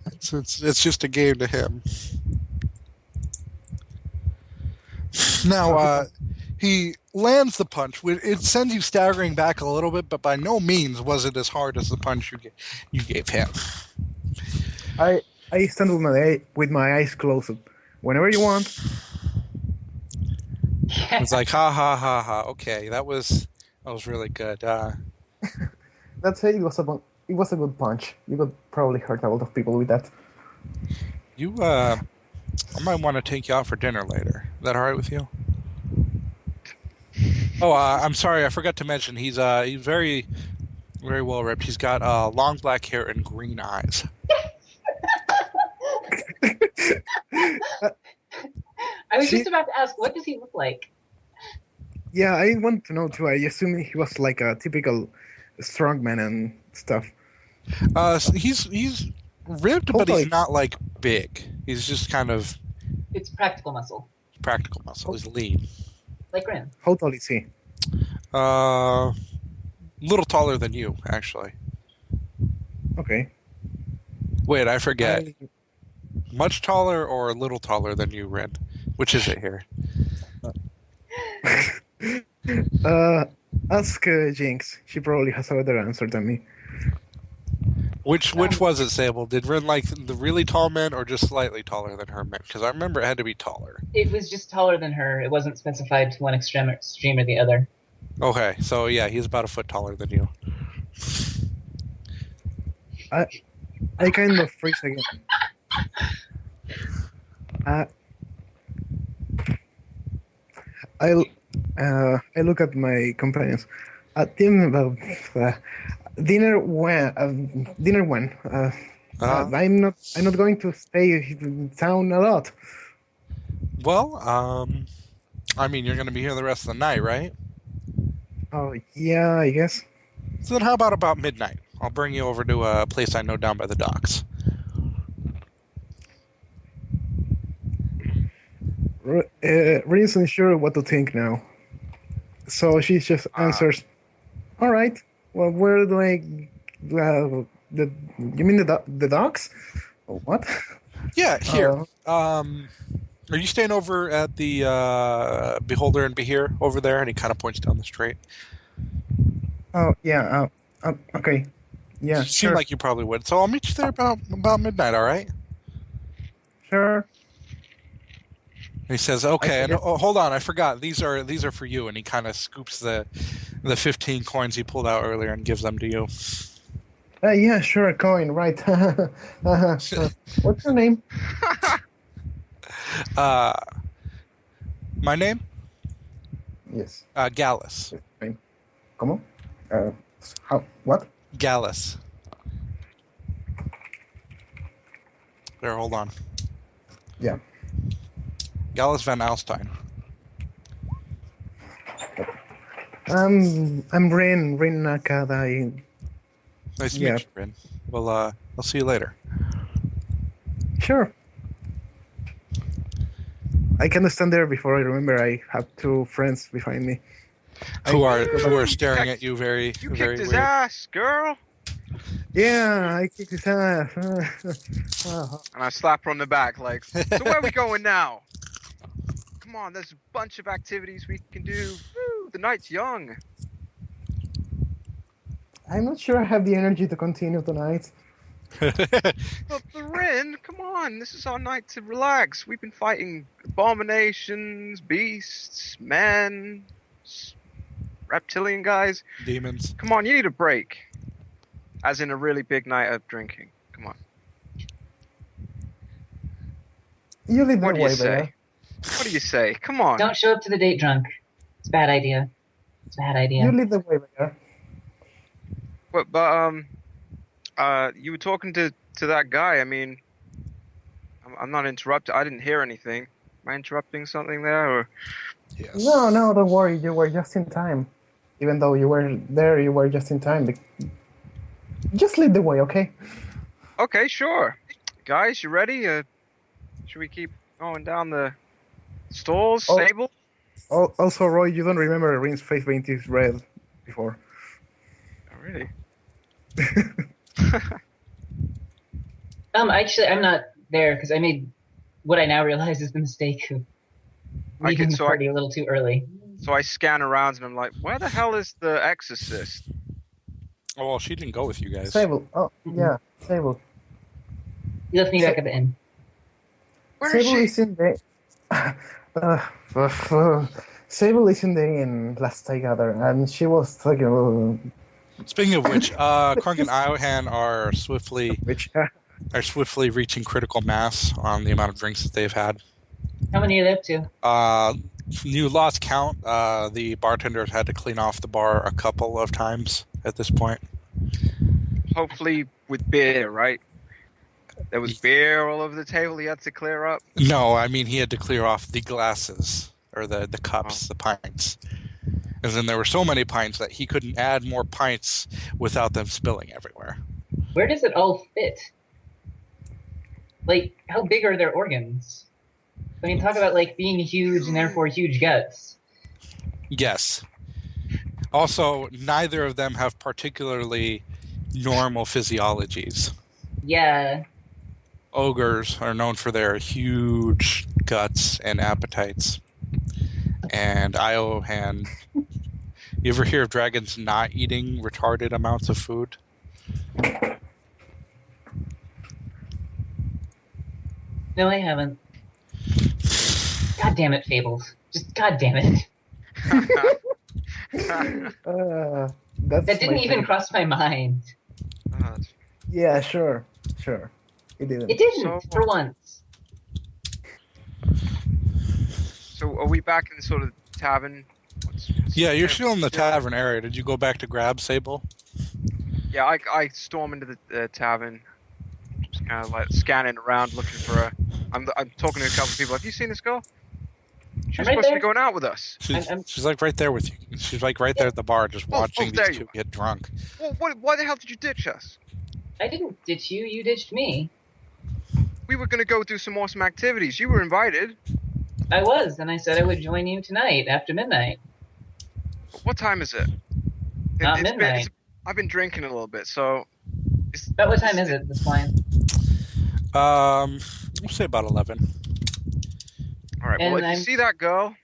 It's just a game to him. Now, he lands the punch. It sends you staggering back a little bit, but by no means was it as hard as the punch you gave him. I stand with my eyes closed. Whenever you want. It's like ha ha ha ha. Okay, that was really good. Let's say it was a good punch. You could probably hurt a lot of people with that. I might want to take you out for dinner later. Is that all right with you? Oh, I'm sorry, I forgot to mention he's very, very well ripped. He's got long black hair and green eyes. I was just about to ask, what does he look like? Yeah, I want to know too. I assume he was like a typical strongman and stuff. So he's ripped, but Totally. he's not like big. He's just kind of It's practical muscle, practical muscle. He's lean. like Ren. How tall is he? Little taller than you, actually. Okay. Wait, I forget. Much taller or a little taller than you, Ren? Which is it here? Ask Jinx. She probably has a better answer than me. Which was it, Sable? Did Ren like the really tall men or just slightly taller than her men? Because I remember it had to be taller. It was just taller than her. It wasn't specified to one extreme or the other. Okay, so yeah, he's about a foot taller than you. I kind of freeze again. I look at my companions. Dinner when? Dinner when? I'm not going to stay in town a lot. Well, I mean, you're going to be here the rest of the night, right? Oh yeah, I guess. So then how about midnight? I'll bring you over to a place I know down by the docks. Rin isn't sure what to think now, so she just answers, "All right. Well, where do I? You mean the docks? Oh, what? Yeah, here. Are you staying over at the Beholder and Behir over there? And he kind of points down the street. Oh yeah. Okay. Yeah. Seemed Sure. like you probably would. So I'll meet you there about midnight. All right. Sure. And he says, "Okay." And forget- hold on, I forgot. These are for you. And he kind of scoops the 15 coins he pulled out earlier and gives them to you. Yeah, sure, a coin, right. What's your name? Uh, my name? Yes. Gallus. Yes, name. ¿Cómo? How? What? Gallus. There, hold on. Yeah. Gallus Van Alstyne. I'm Rin Nakada. Nice to Yeah. meet you, Rin. Well, I'll see you later. Sure. I can stand there before I remember I have two friends behind me. Who I- are staring at you very, You very kicked his weird. ass, girl. Yeah, I kicked his ass. And I slap her on the back, like, so where are we going now? Come on, there's a bunch of activities we can do. Woo, the night's young. I'm not sure I have the energy to continue tonight. But Rin, come on, this is our night to relax. We've been fighting abominations, beasts, men, reptilian guys. Demons. Come on, you need a break. As in a really big night of drinking. Come on. You lead the What do you way, say? Bear. What do you say? Come on. Don't show up to the date drunk. It's a bad idea. It's a bad idea. You lead the way, Bear. But you were talking to that guy. I mean, I'm not interrupted. I didn't hear anything. Am I interrupting something there? Or Yes. No, don't worry. You were just in time. Even though you were there, you were just in time. Just lead the way, okay? okay, sure. Guys, you ready? Should we keep going down the stalls, Oh. stable? Also, Roy, you don't remember Rin's face painted red before. Oh, really? Actually, I'm not there because I made what I now realize is the mistake of leaving the so I- party a little too early. So I scan around and I'm like, where the hell is the exorcist? Oh, well, she didn't go with you guys. Sable. Oh, yeah, Sable. You left me back at the inn. Where is Sable she? is in the. Sable is in the inn, last I gather, and she was talking. Speaking of which, Krunk and Iohan are swiftly reaching critical mass on the amount of drinks that they've had. How many are you up to? You lost count. The bartenders had to clean off the bar a couple of times at this point. Hopefully with beer, right? There was beer all over the table he had to clear up. No, I mean he had to clear off the glasses or the cups, the pints. And then there were so many pints that he couldn't add more pints without them spilling everywhere. Where does it all fit? Like, how big are their organs? I mean, talk about, like, being huge and therefore huge guts. Yes. Also, neither of them have particularly normal physiologies. Yeah. Ogres are known for their huge guts and appetites. And Iohan, you ever hear of dragons not eating retarded amounts of food? No, I haven't. God damn it, Fables. Just god damn it. That's That didn't my even thing. cross my mind. Yeah, sure. It didn't. It didn't, So- for once. So are we back in the sort of tavern? Yeah, you're still in the tavern area. Did you go back to grab Sable? Yeah, I storm into the tavern, just kind of like scanning around, looking for her. I'm talking to a couple of people. Have you seen this girl? She was I'm right supposed to be there. going out with us. She's like right there with you. She's like right there at the bar just watching there these you two get drunk. Well, why the hell did you ditch us? I didn't ditch you, you ditched me. We were gonna go do some awesome activities. You were invited. I was, and I said I would join you tonight after midnight. What time is it? Not midnight. I've been drinking a little bit, so. About what time is it this point? We'll say about 11. All right. And Well, if you I'm- see that girl,